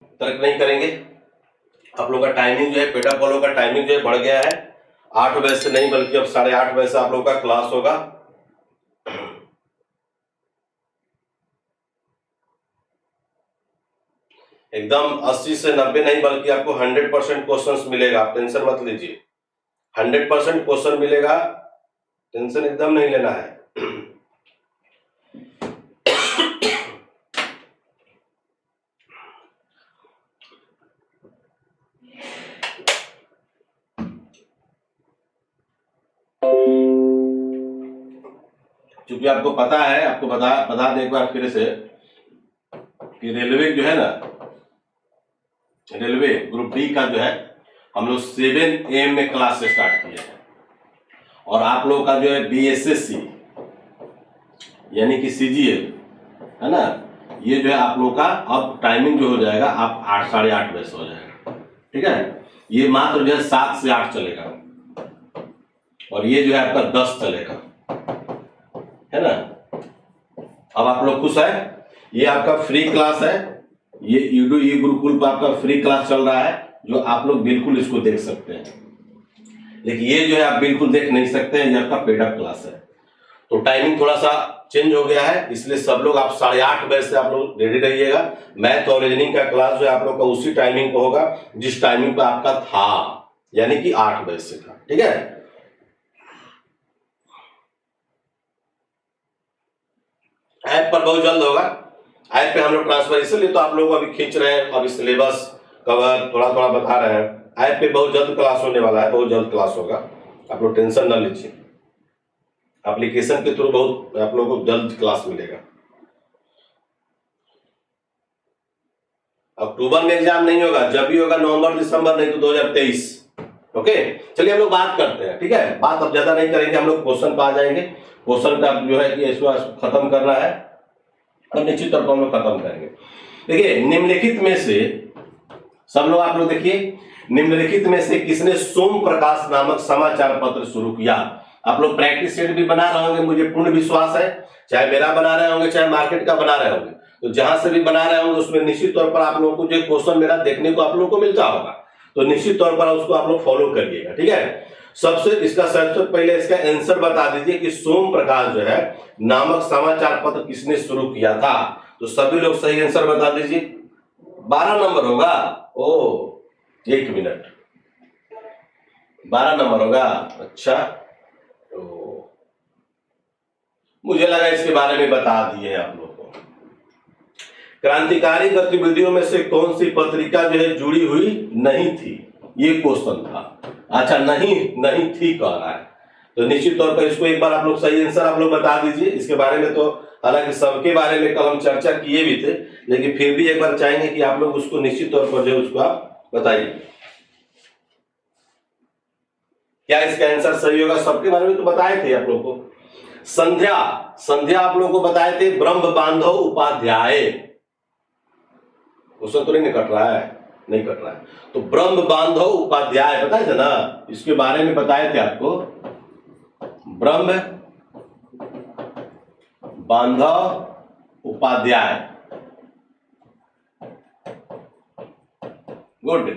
तर्क नहीं करेंगे। आप लोग का टाइमिंग जो है, पेड अपोलो का टाइमिंग जो है बढ़ गया है। 8 बजे से नहीं बल्कि अब 8:30 बजे से आप लोग का क्लास होगा। एकदम 80 से 90 नहीं बल्कि आपको 100% क्वेश्चन मिलेगा, आप टेंशन मत लीजिए। 100% क्वेश्चन मिलेगा, टेंशन एकदम नहीं लेना है। क्योंकि आपको पता है, आपको बता दें एक बार फिर से कि रेलवे जो है ना, रेलवे ग्रुप डी का जो है हम लोग 7 AM में क्लास स्टार्ट किए हैं। और आप लोगों का जो है BSSC यानी कि CGL है ना, ये जो है आप लोगों का अब टाइमिंग जो हो जाएगा, आप 8 साढ़े 8 बजे से हो जाएगा। ठीक है, ये मात्र जो है 7 से 8 चलेगा और ये जो है आपका 10 चलेगा, है ना। अब आप लोग खुश है, ये आपका फ्री क्लास है, ये यूडू ई गुरुकुल पर आपका फ्री क्लास चल रहा है, जो आप लोग बिल्कुल इसको देख सकते हैं। लेकिन ये जो है आप बिल्कुल देख नहीं सकते हैं, ये आपका पेड अप क्लास है। तो टाइमिंग थोड़ा सा चेंज हो गया है, इसलिए सब लोग आप 8:30 बजे से आप लोग रेडी रहिएगा। मैथ और रीजनिंग का क्लास जो है आप लोग का उसी टाइमिंग पर होगा जिस टाइमिंग पर आपका था, यानी कि 8 बजे से था। ठीक है, ऐप पर बहुत जल्द होगा। ऐप पे हम लोग ट्रांसफर इसलिए तो आप लोग अभी खींच रहे हैं, अभी सिलेबस कवर थोड़ा थोड़ा बता रहे हैं। ऐप पे बहुत जल्द क्लास होने वाला है, बहुत जल्द क्लास होगा, आप लोग टेंशन ना लीजिए। एप्लीकेशन के थ्रू बहुत आप लोगों को जल्द क्लास मिलेगा। अक्टूबर में एग्जाम नहीं होगा, जब भी होगा नवंबर दिसंबर, नहीं तो 2023। ओके, चलिए हम लोग बात करते हैं। ठीक है, बात अब ज्यादा नहीं करेंगे, हम लोग क्वेश्चन पे आ जाएंगे। क्वेश्चन का जो है कि इसको खत्म करना है और निश्चित तौर पर हम लोग खत्म करेंगे। देखिए, निम्नलिखित में से सब लोग आप लोग देखिए, निम्नलिखित में से किसने सोम प्रकाश नामक समाचार पत्र शुरू किया? आप लोग प्रैक्टिस सेट भी बना रहे होंगे, मुझे पूर्ण विश्वास है, चाहे मेरा बना रहे होंगे चाहे मार्केट का बना रहे होंगे, तो जहां से भी बना रहे होंगे उसमें निश्चित तौर पर आप लोगों को जो क्वेश्चन मेरा देखने को आप लोगों को मिलता होगा, तो निश्चित तौर पर उसको आप लोग फॉलो करिएगा। ठीक है, सबसे पहले इसका आंसर बता दीजिए कि सोम प्रकाश जो है नामक समाचार पत्र किसने शुरू किया था? तो सभी लोग सही आंसर बता दीजिए। 12 नंबर होगा। ओ, 1 मिनट, 12 नंबर होगा। अच्छा, तो मुझे लगा इसके बारे में बता दिए आप लोगों को। क्रांतिकारी गतिविधियों में से कौन सी पत्रिका जो है जुड़ी हुई नहीं थी? ये क्वेश्चन था। अच्छा, नहीं थी कह रहा है, तो निश्चित तौर पर इसको एक बार आप लोग सही आंसर आप लोग बता दीजिए। इसके बारे में तो हालांकि सबके बारे में कल हम चर्चा किए भी थे, लेकिन फिर भी एक बार चाहेंगे कि आप लोग उसको निश्चित तौर पर जो उसको आप बताइए क्या इसका आंसर सही होगा। सबके बारे में तो बताए थे आप लोग को। संध्या आप लोगों को बताए थे ब्रह्म बांधव उपाध्याय। उसमें तो नहीं कट रहा है, नहीं कट रहा है, तो ब्रह्म बांधव उपाध्याय बताए थे ना, इसके बारे में बताए थे आपको। ब्रह्म बांधव उपाध्याय, गुड।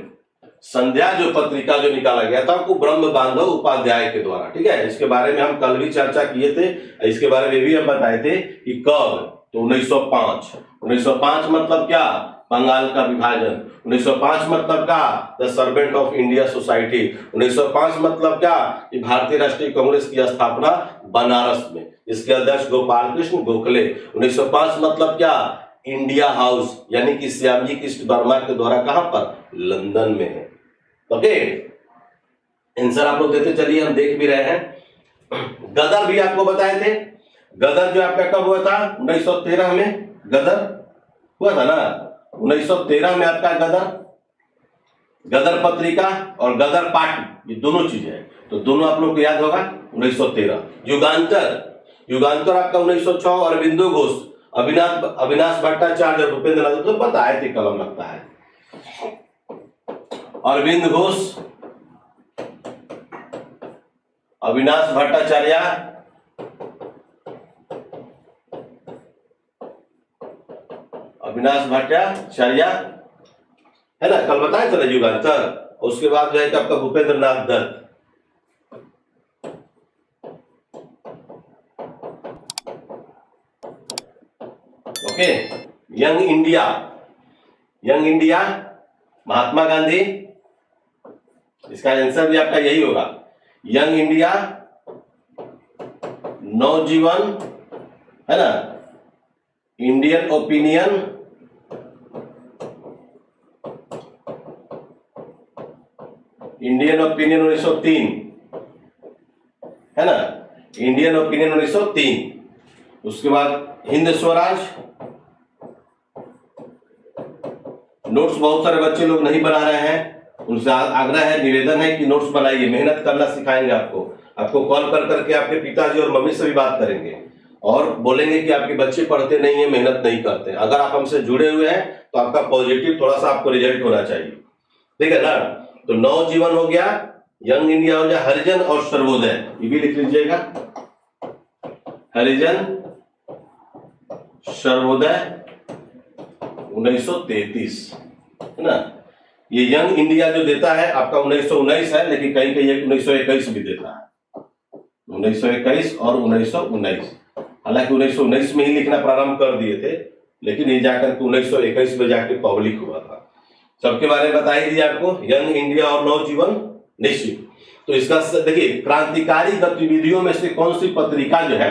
संध्या जो पत्रिका जो निकाला गया था वो ब्रह्म बांधव उपाध्याय के द्वारा। ठीक है, इसके बारे में हम कल भी चर्चा किए थे, इसके बारे में भी हम बताए थे कि कब, तो 1905। 1905 मतलब क्या? बंगाल का विभाजन। 1905 मतलब क्या? The servant of India society. 1905 मतलब क्या? कि भारतीय राष्ट्रीय कांग्रेस की स्थापना बनारस में, इसके अध्यक्ष गोपाल कृष्ण गोखले। 1905 मतलब क्या? इंडिया हाउस, यानी कि श्यामजी कृष्ण वर्मा के द्वारा कहां पर? लंदन में है। ओके, आंसर आप लोग देते चलिए, हम देख भी रहे हैं। गदर भी आपको बताए थे। गदर जो आपका कब हुआ था? 1913 में गदर हुआ था ना। 1913 में आपका गदर पत्रिका और गदर पार्टी, ये दोनों चीजें हैं, तो दोनों आप लोग को याद होगा। 1913 युगांतर आपका 1906, अरविंदो घोष, अविनाश भट्टाचार्य, भूपेंद्र नाथ, तो बताए थे, कलम लगता है। अरविंद घोष, अविनाश भट्टाचार्य, है ना, कल बताया था ना युगांतर। उसके बाद जो है कि आपका Bhupendra Nath Dutt. Okay, young India, young India Mahatma Gandhi, इसका आंसर भी आपका यही होगा। यंग इंडिया, नवजीवन, है ना, इंडियन ओपिनियन, इंडियन ओपिनियन 1903, है ना, इंडियन ओपिनियन 1903। उसके बाद हिंद स्वराज। नोट्स बहुत सारे बच्चे लोग नहीं बना रहे हैं, उनसे आग्रह है, निवेदन है कि नोट्स बनाइए, मेहनत करना सिखाएंगे आपको। आपको कॉल कर करके आपके पिताजी और मम्मी से भी बात करेंगे और बोलेंगे कि आपके बच्चे पढ़ते नहीं है, मेहनत नहीं करते। अगर आप हमसे जुड़े हुए हैं तो आपका पॉजिटिव थोड़ा सा आपको रिजल्ट होना चाहिए, ठीक है ना। तो नवजीवन हो गया, यंग इंडिया हो गया, हरिजन और सर्वोदय, ये भी लिख लीजिएगा, हरिजन सर्वोदय 1933, है ना। ये यंग इंडिया जो देता है आपका 1919 है, लेकिन कहीं कहीं 1921 भी देता है, 1921 और 1919। हालांकि 1919 में ही लिखना प्रारंभ कर दिए थे, लेकिन ये जाकर के 1921 में जाके पब्लिक हुआ था। सबके बारे में बता ही दिया आपको, यंग इंडिया और नवजीवन निश्चित। तो इसका देखिए, क्रांतिकारी गतिविधियों में से कौन सी पत्रिका जो है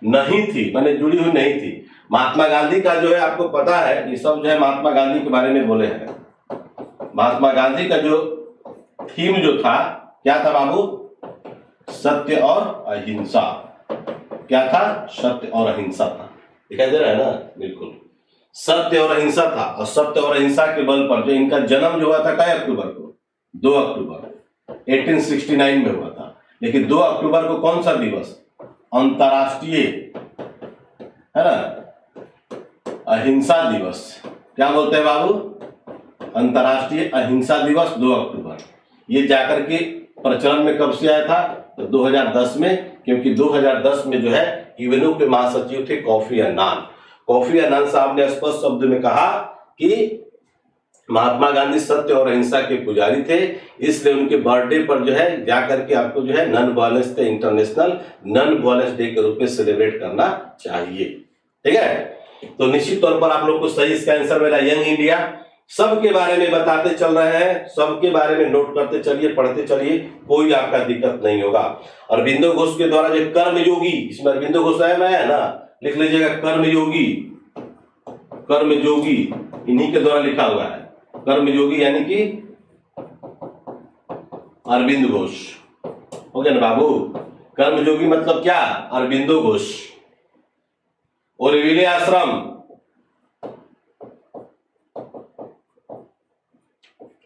नहीं थी, मैंने जुड़ी हुई नहीं थी। महात्मा गांधी का जो है आपको पता है, ये सब जो है महात्मा गांधी के बारे में बोले हैं। महात्मा गांधी का जो थीम जो था, क्या था बाबू? सत्य और अहिंसा। क्या था? सत्य और अहिंसा था। दिखाई दे रहा है ना, बिल्कुल सत्य और अहिंसा था। और सत्य और अहिंसा के बल पर जो इनका जन्म जो हुआ था, क्या अक्टूबर को? 2 अक्टूबर 1869 में हुआ था। लेकिन 2 अक्टूबर को कौन सा दिवस? अंतर्राष्ट्रीय, है ना, अहिंसा दिवस। क्या बोलते हैं बाबू? अंतर्राष्ट्रीय अहिंसा दिवस 2 अक्टूबर। ये जाकर के प्रचलन में कब से आया था? तो 2010 में, क्योंकि 2010 में जो है यूएनओ के महासचिव थे कोफी अन्नान। कोफी अन्नान साहब ने स्पष्ट शब्द में कहा कि महात्मा गांधी सत्य और अहिंसा के पुजारी थे, इसलिए उनके बर्थडे पर जो है जाकर के आपको जो है non violence day, international non violence day के रूप में सेलिब्रेट करना चाहिए, ठीक है। तो निश्चित तौर पर आप लोग को सही इसका आंसर मिला, यंग इंडिया। सबके बारे में बताते चल रहे हैं, सबके बारे में नोट करते चलिए, पढ़ते चलिए, कोई आपका दिक्कत नहीं होगा। अरविंदो घोष के द्वारा जो कर्मयोगी, इसमें अरविंदो घोष है ना, लिख लीजिएगा कर्मयोगी, कर्मयोगी इन्हीं के द्वारा लिखा हुआ है। कर्मयोगी यानी कि अरविंद घोष, हो गया ना बाबू। कर्मयोगी मतलब क्या? अरविंदो घोष। ओरिविले आश्रम,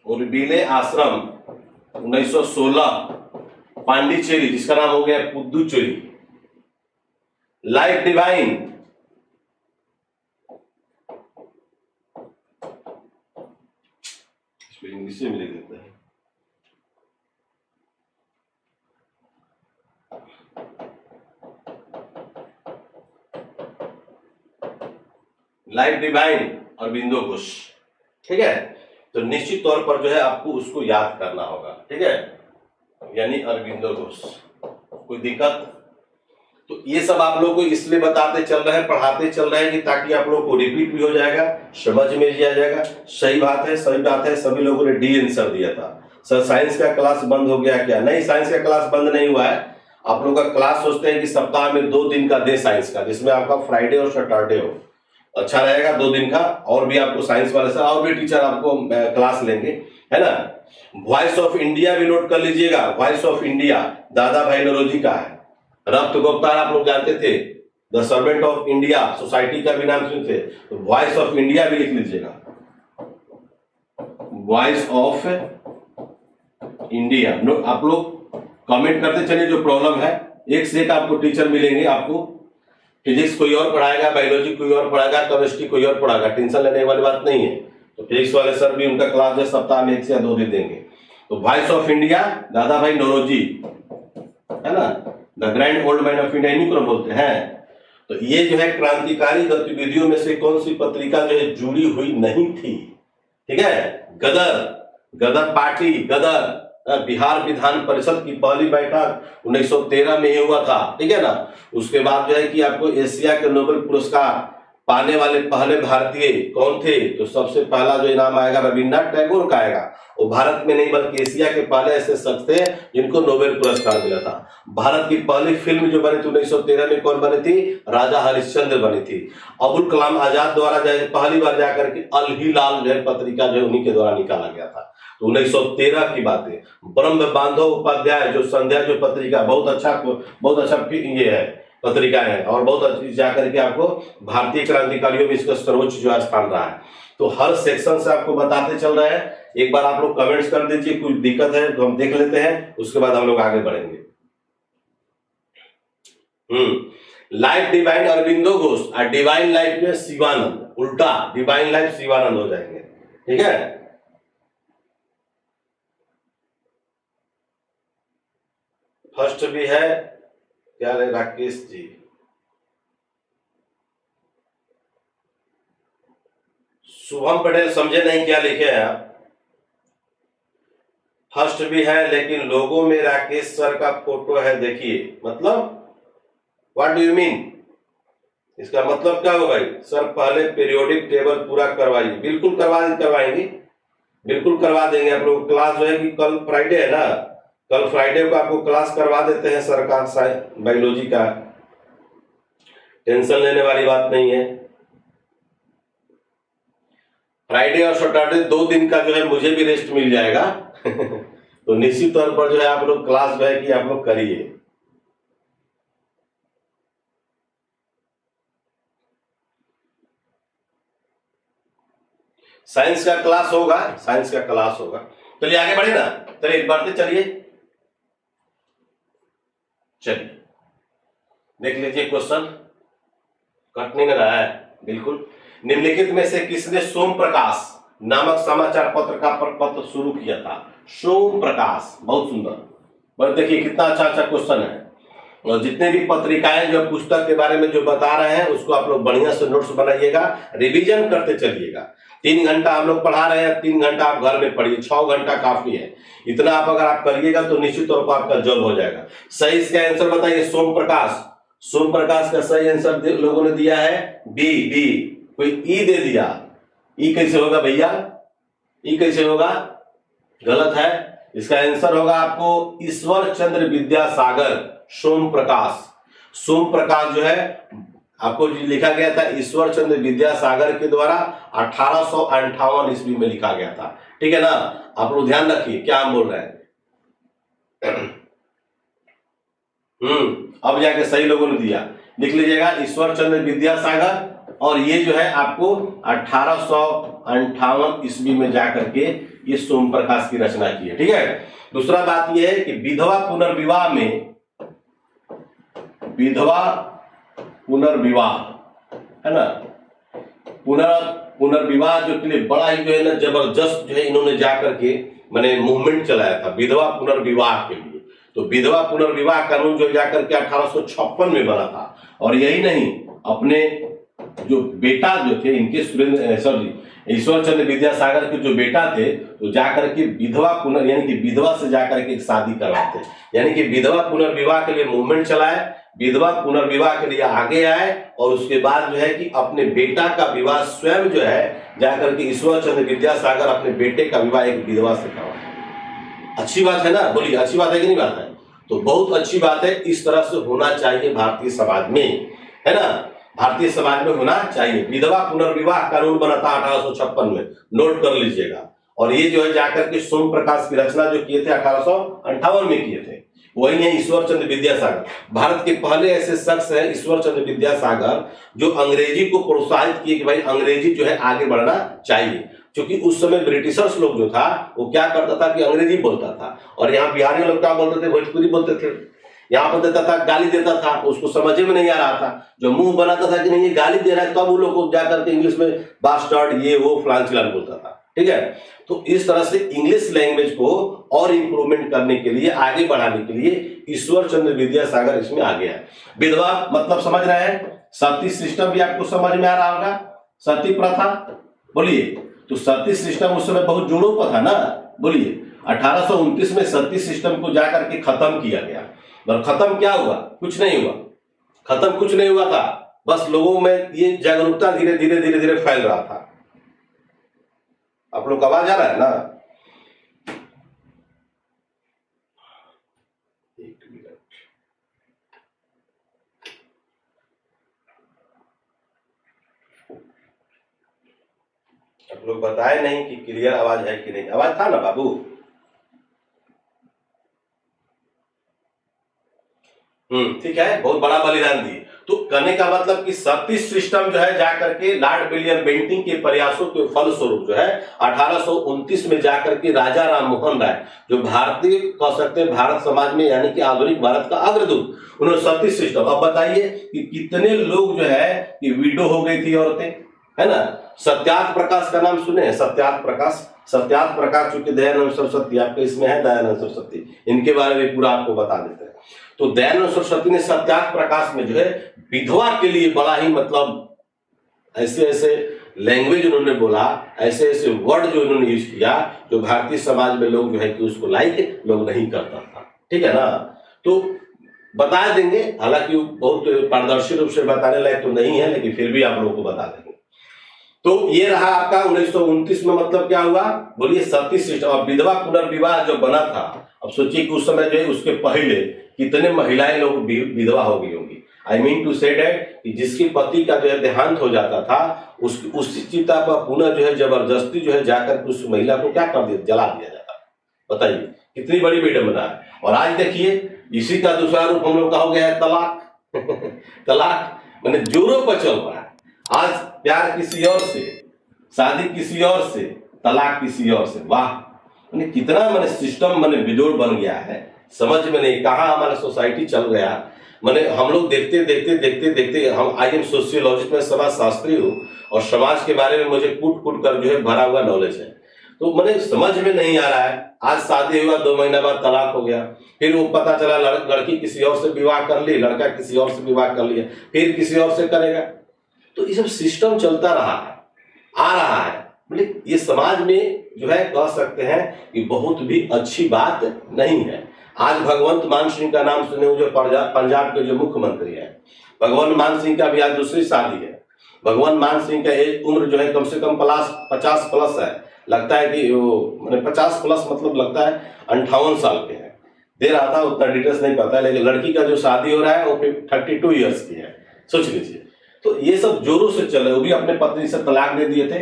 ओरिविले आश्रम 1916, पांडिचेरी, जिसका नाम हो गया पुदुचेरी। लाइफ डिवाइन, इसको इंग्लिश में लिख देते हैं, लाइफ डिवाइन अरविंदो घोष, ठीक है। तो निश्चित तौर पर जो है आपको उसको याद करना होगा, ठीक है, यानी अरविंदो घोष। कोई दिक्कत? तो ये सब आप लोग को इसलिए बताते चल रहे हैं, पढ़ाते चल रहे हैं कि ताकि आप लोग को रिपीट भी हो जाएगा, समझ में भी आ जाएगा। सही बात है, सही बात है। सभी लोगों ने डी आंसर दिया था। सर साइंस का क्लास बंद हो गया क्या? नहीं, साइंस का क्लास बंद नहीं हुआ है। आप लोग का क्लास सोचते हैं कि सप्ताह में 2 दिन का दे साइंस का, जिसमें आपका फ्राइडे और सैटरडे हो, अच्छा रहेगा 2 दिन का। और भी आपको साइंस वाले से और भी टीचर आपको क्लास लेंगे, है ना। वॉइस ऑफ इंडिया भी नोट कर लीजिएगा। वॉइस ऑफ इंडिया दादा भाई नौरोजी का है। रफ्त गोप्तार आप लोग जानते थे, the servant of India society का भी नाम सुनते, तो वॉइस ऑफ इंडिया भी लिख लीजिएगा, वॉइस ऑफ इंडिया। आप लोग कमेंट करते चलिए जो प्रॉब्लम है, एक से एक आपको टीचर मिलेंगे। आपको फिजिक्स कोई और पढ़ाएगा, बायोलॉजी कोई और पढ़ाएगा, केमिस्ट्री कोई और पढ़ाएगा, टेंशन लेने वाली बात नहीं है। तो फिजिक्स वाले सर भी उनका क्लास जो सप्ताह में 1 से 2 दिन देंगे। तो वॉइस ऑफ इंडिया दादा भाई नौरोजी, है ना, the grand old man of India, इन्हीं को बोलते हैं। तो ये जो है क्रांतिकारी गतिविधियों में से कौन सी पत्रिका जो है जुड़ी हुई नहीं थी? ठीक है। गदर, गदर पार्टी, गदर बिहार विधान परिषद की पहली बैठक 1913 में ही हुआ था, ठीक है ना। उसके बाद जो है कि आपको एशिया के नोबेल पुरस्कार पाने वाले पहले भारतीय कौन थे, तो सबसे पहला जो इनाम आएगा रविन्द्रनाथ टैगोर का आएगा। वो भारत में नहीं बल्कि एशिया के पहले ऐसे शख्स थे जिनको नोबेल पुरस्कार मिला था। भारत की पहली फिल्म जो बनी थी 1913 में कौन बनी थी, राजा हरिश्चंद्र बनी थी। अबुल कलाम आजाद द्वारा जो है पहली बार जाकर के अल हिलाल जो है पत्रिका जो है उन्हीं के द्वारा निकाला गया था। तो 1913 की बात है। ब्रह्म बांधव उपाध्याय जो संध्या जो पत्रिका बहुत अच्छा ये है पत्रिका है और बहुत अच्छी जाकर के आपको भारतीय क्रांतिकारियों में इसका सर्वोच्च जो स्थान रहा है। तो हर सेक्शन से आपको बताते चल रहे हैं। एक बार आप लोग कमेंट्स कर दीजिए, कुछ दिक्कत है तो हम देख लेते हैं, उसके बाद हम लोग आगे बढ़ेंगे। लाइफ डिवाइन अरविंदो घोष और डिवाइन लाइफ जो है शिवानंद, उल्टा डिवाइन लाइफ शिवानंद हो जाएंगे, ठीक है। फर्स्ट भी है क्या रे राकेश जी, शुभम पटेल समझे नहीं क्या लिखे हैं आप। फर्स्ट भी है लेकिन लोगों में राकेश सर का फोटो है, देखिए मतलब व्हाट डू यू मीन, इसका मतलब क्या होगा भाई। सर पहले पीरियोडिक टेबल पूरा करवाइए, बिल्कुल करवाएंगे, बिल्कुल करवा देंगे आप लोग। क्लास जो है कि कल फ्राइडे है ना, कल फ्राइडे को आपको क्लास करवा देते हैं सर का बायोलॉजी का, टेंशन लेने वाली बात नहीं है। फ्राइडे और सैटरडे 2 दिन का जो है मुझे भी रेस्ट मिल जाएगा तो निश्चित तौर पर जो है आप लोग क्लास जो है कि आप लोग करिए। साइंस का क्लास होगा, साइंस का क्लास होगा। चलिए आगे बढ़े ना, चलिए बढ़ते चलिए देख लीजिए क्वेश्चन, कट नहीं रहा है बिल्कुल। निम्नलिखित में से किसने सोम प्रकाश नामक समाचार पत्र का प्रपत्र शुरू किया था। सोम प्रकाश, बहुत सुंदर, बस देखिए कितना अच्छा क्वेश्चन है। और जितने भी पत्रिकाएं जो पुस्तक के बारे में जो बता रहे हैं उसको आप लोग बढ़िया से नोट्स बनाइएगा, रिवीजन करते चलिएगा। 3 घंटा हम लोग पढ़ा रहे हैं, 3 घंटा आप घर में पढ़िए, 6 घंटा काफी है। इतना आप अगर आप करिएगा तो निश्चित तौर पर आपका जॉब हो जाएगा। सही इसका आंसर बताइए। सोम प्रकाश, सोम प्रकाश का सही आंसर लोगों ने दिया है बी। कोई ई दे दिया, ई कैसे होगा भैया, ई कैसे होगा, गलत है। इसका आंसर होगा आपको ईश्वर चंद्र विद्यासागर, सोम प्रकाश। सोम प्रकाश जो है आपको लिखा गया था ईश्वर चंद्र विद्यासागर के द्वारा 1858 ईस्वी में लिखा गया था, ठीक है ना। आप लोग ध्यान रखिए क्या हम बोल रहे हैं। अब जाके सही लोगों ने दिया, लिख लीजिएगा ईश्वर चंद्र विद्यासागर, और ये जो है आपको 1858 ईस्वी में जाकर के ये सोम प्रकाश की रचना की है, ठीक है। दूसरा बात यह है कि विधवा पुनर्विवाह में, विधवा पुनर्विवाह है ना, पुनर्विवाह जो के लिए बड़ा ही जो है ना जबरदस्त जो है इन्होंने जाकर के मैंने मूवमेंट चलाया था विधवा पुनर्विवाह के लिए। तो विधवा पुनर्विवाह कानून जो जाकर के 1856 में बना था। और यही नहीं, अपने जो बेटा जो थे इनके ईश्वर चंद्र विद्यासागर के जो बेटा थे तो जाकर के विधवा यानी कि विधवा से जाकर के शादी करवाते, यानी कि विधवा पुनर्विवाह के लिए मूवमेंट चलाए, विधवा पुनर्विवाह के लिए आगे आए, और उसके बाद जो है कि अपने बेटा का विवाह स्वयं जो है जाकर के ईश्वर चंद्र विद्यासागर अपने बेटे का विवाह एक विधवा से करवाए। अच्छी बात है ना, बोलिए अच्छी बात है कि नहीं बात है। तो बहुत अच्छी बात है, इस तरह से होना चाहिए भारतीय समाज में, है ना, भारतीय समाज में होना चाहिए। विधवा पुनर्विवाह कानून बना था 1856 में, नोट कर लीजिएगा। और ये जो है जाकर के सोम प्रकाश की रचना जो किए थे 1858 में किए थे, वही है ईश्वर चंद्र विद्यासागर। भारत के पहले ऐसे शख्स हैं ईश्वर चंद्र विद्यासागर जो अंग्रेजी को प्रोत्साहित किए कि भाई अंग्रेजी जो है आगे बढ़ना चाहिए। क्योंकि उस समय ब्रिटिशर्स लोग जो था वो क्या करता था कि अंग्रेजी बोलता था, और यहाँ बिहारी लोग क्या बोलते थे, भोजपुरी बोलते थे। यहाँ पर देता था, गाली देता था, उसको समझ में नहीं आ रहा था, जो मुंह बनाता था कि नहीं ये गाली दे रहा है, तब वो लोग को जाकर के इंग्लिश में बास्टर्ड ये वो फलान चिलान बोलता था, ठीक है। तो इस तरह से इंग्लिश लैंग्वेज को और इंप्रूवमेंट करने के लिए, आगे बढ़ाने के लिए ईश्वर चंद्र विद्यासागर इसमें आ गया है। विधवा मतलब समझ रहे हैं, सती सिस्टम भी आपको समझ में आ रहा होगा, सती प्रथा, बोलिए तो सती सिस्टम उस समय बहुत जोरों पर था ना। बोलिए 1829 में सती सिस्टम को जाकर के खत्म किया गया। और खत्म क्या हुआ? कुछ नहीं हुआ, खत्म कुछ नहीं हुआ था, बस लोगों में ये जागरूकता धीरे धीरे धीरे धीरे फैल रहा था। आप लोग को आवाज आ रहा है ना? एक मिनट, आप लोग बताए नहीं कि क्लियर आवाज है कि नहीं। आवाज था ना बाबू? ठीक है, बहुत बड़ा बलिदान दिए। तो कहने का मतलब कि सती सिस्टम जो है जाकर के लॉर्ड विलियम बेंटिंक के प्रयासों के फलस्वरूप जो है 1829 में जाकर के राजा राम मोहन राय, जो भारतीय कह सकते हैं भारत समाज में यानी कि आधुनिक भारत का अग्रदूत, उन्होंने सती सिस्टम। अब बताइए कि कितने लोग जो है कि विडो हो गई थी औरतें, है ना। सत्यार्थ प्रकाश का नाम सुने हैं? सत्यार्थ प्रकाश चूंकि दयानंद सरस्वती आपके इसमें है, दयानंद सरस्वती, इनके बारे में पूरा आपको बता देते हैं। तो दयानंद सरस्वती ने सत्यार्थ प्रकाश में जो है विधवा के लिए बड़ा ही मतलब ऐसे ऐसे लैंग्वेज उन्होंने बोला, ऐसे ऐसे वर्ड जो उन्होंने यूज किया जो भारतीय समाज में लोग जो है कि उसको लाइक लोग नहीं करता था। ठीक है ना। तो बता देंगे, हालांकि बहुत पारदर्शी रूप से बताने लायक तो नहीं है, लेकिन फिर भी आप लोगों को बता देंगे। तो ये रहा आपका 1929 में मतलब क्या हुआ? बोलिए सती सिस्टम। और विधवा पुनर्विवाह जो बना था, अब सोचिए कि उस समय जो है उसके पहले कितने महिलाएं लोग विधवा हो गई होंगी। आई मीन टू से डेट कि जिसके पति का जो है देहांत हो जाता था, उस चिता पर पुनः जो है जबरदस्ती जो है जाकर उस महिला को क्या कर दिया, जला दिया जाता। बताइए कितनी बड़ी विडंबना है। और आज देखिए इसी का दूसरा रूप हम लोग का हो गया है तलाक। तलाक मैंने जोरों पर चल रहा है। आज प्यार किसी और से, शादी किसी और से, तलाक किसी और से। वाह, मैंने कितना मैंने सिस्टम मैंने बिजोड़ बन गया है, समझ में नहीं कहाँ हमारा सोसाइटी चल गया। मैंने हम लोग देखते देखते देखते देखते हम आई एम सोशियोलॉजिस्ट में समाज शास्त्री हूँ और समाज के बारे में मुझे कूट कूट कर जो है भरा हुआ नॉलेज है। तो मैंने समझ में नहीं आ रहा है। आज शादी हुआ 2 महीना बाद तलाक हो गया, फिर वो पता चला लड़की किसी और से विवाह कर ली, लड़का किसी और से विवाह कर लिया, फिर किसी और से करेगा। तो ये सब सिस्टम चलता रहा है, आ रहा है। मतलब ये समाज में जो है कह सकते हैं कि बहुत भी अच्छी बात नहीं है। आज भगवंत मान सिंह का नाम सुने, जो पंजाब के जो मुख्यमंत्री हैं, भगवंत मान सिंह का भी आज दूसरी शादी है। भगवंत मान सिंह का एज उम्र जो है कम से कम 50 प्लस है, लगता है कि वो मैंने 50 प्लस मतलब लगता है 58 साल के हैं। दे रहा था, उतना डिटेल्स नहीं पता है, लेकिन लड़की का जो शादी हो रहा है वो 32 ईयर्स की है, सोच लीजिए। तो ये सब जोरों से चल रहे। वो भी अपने पत्नी से तलाक दे दिए थे,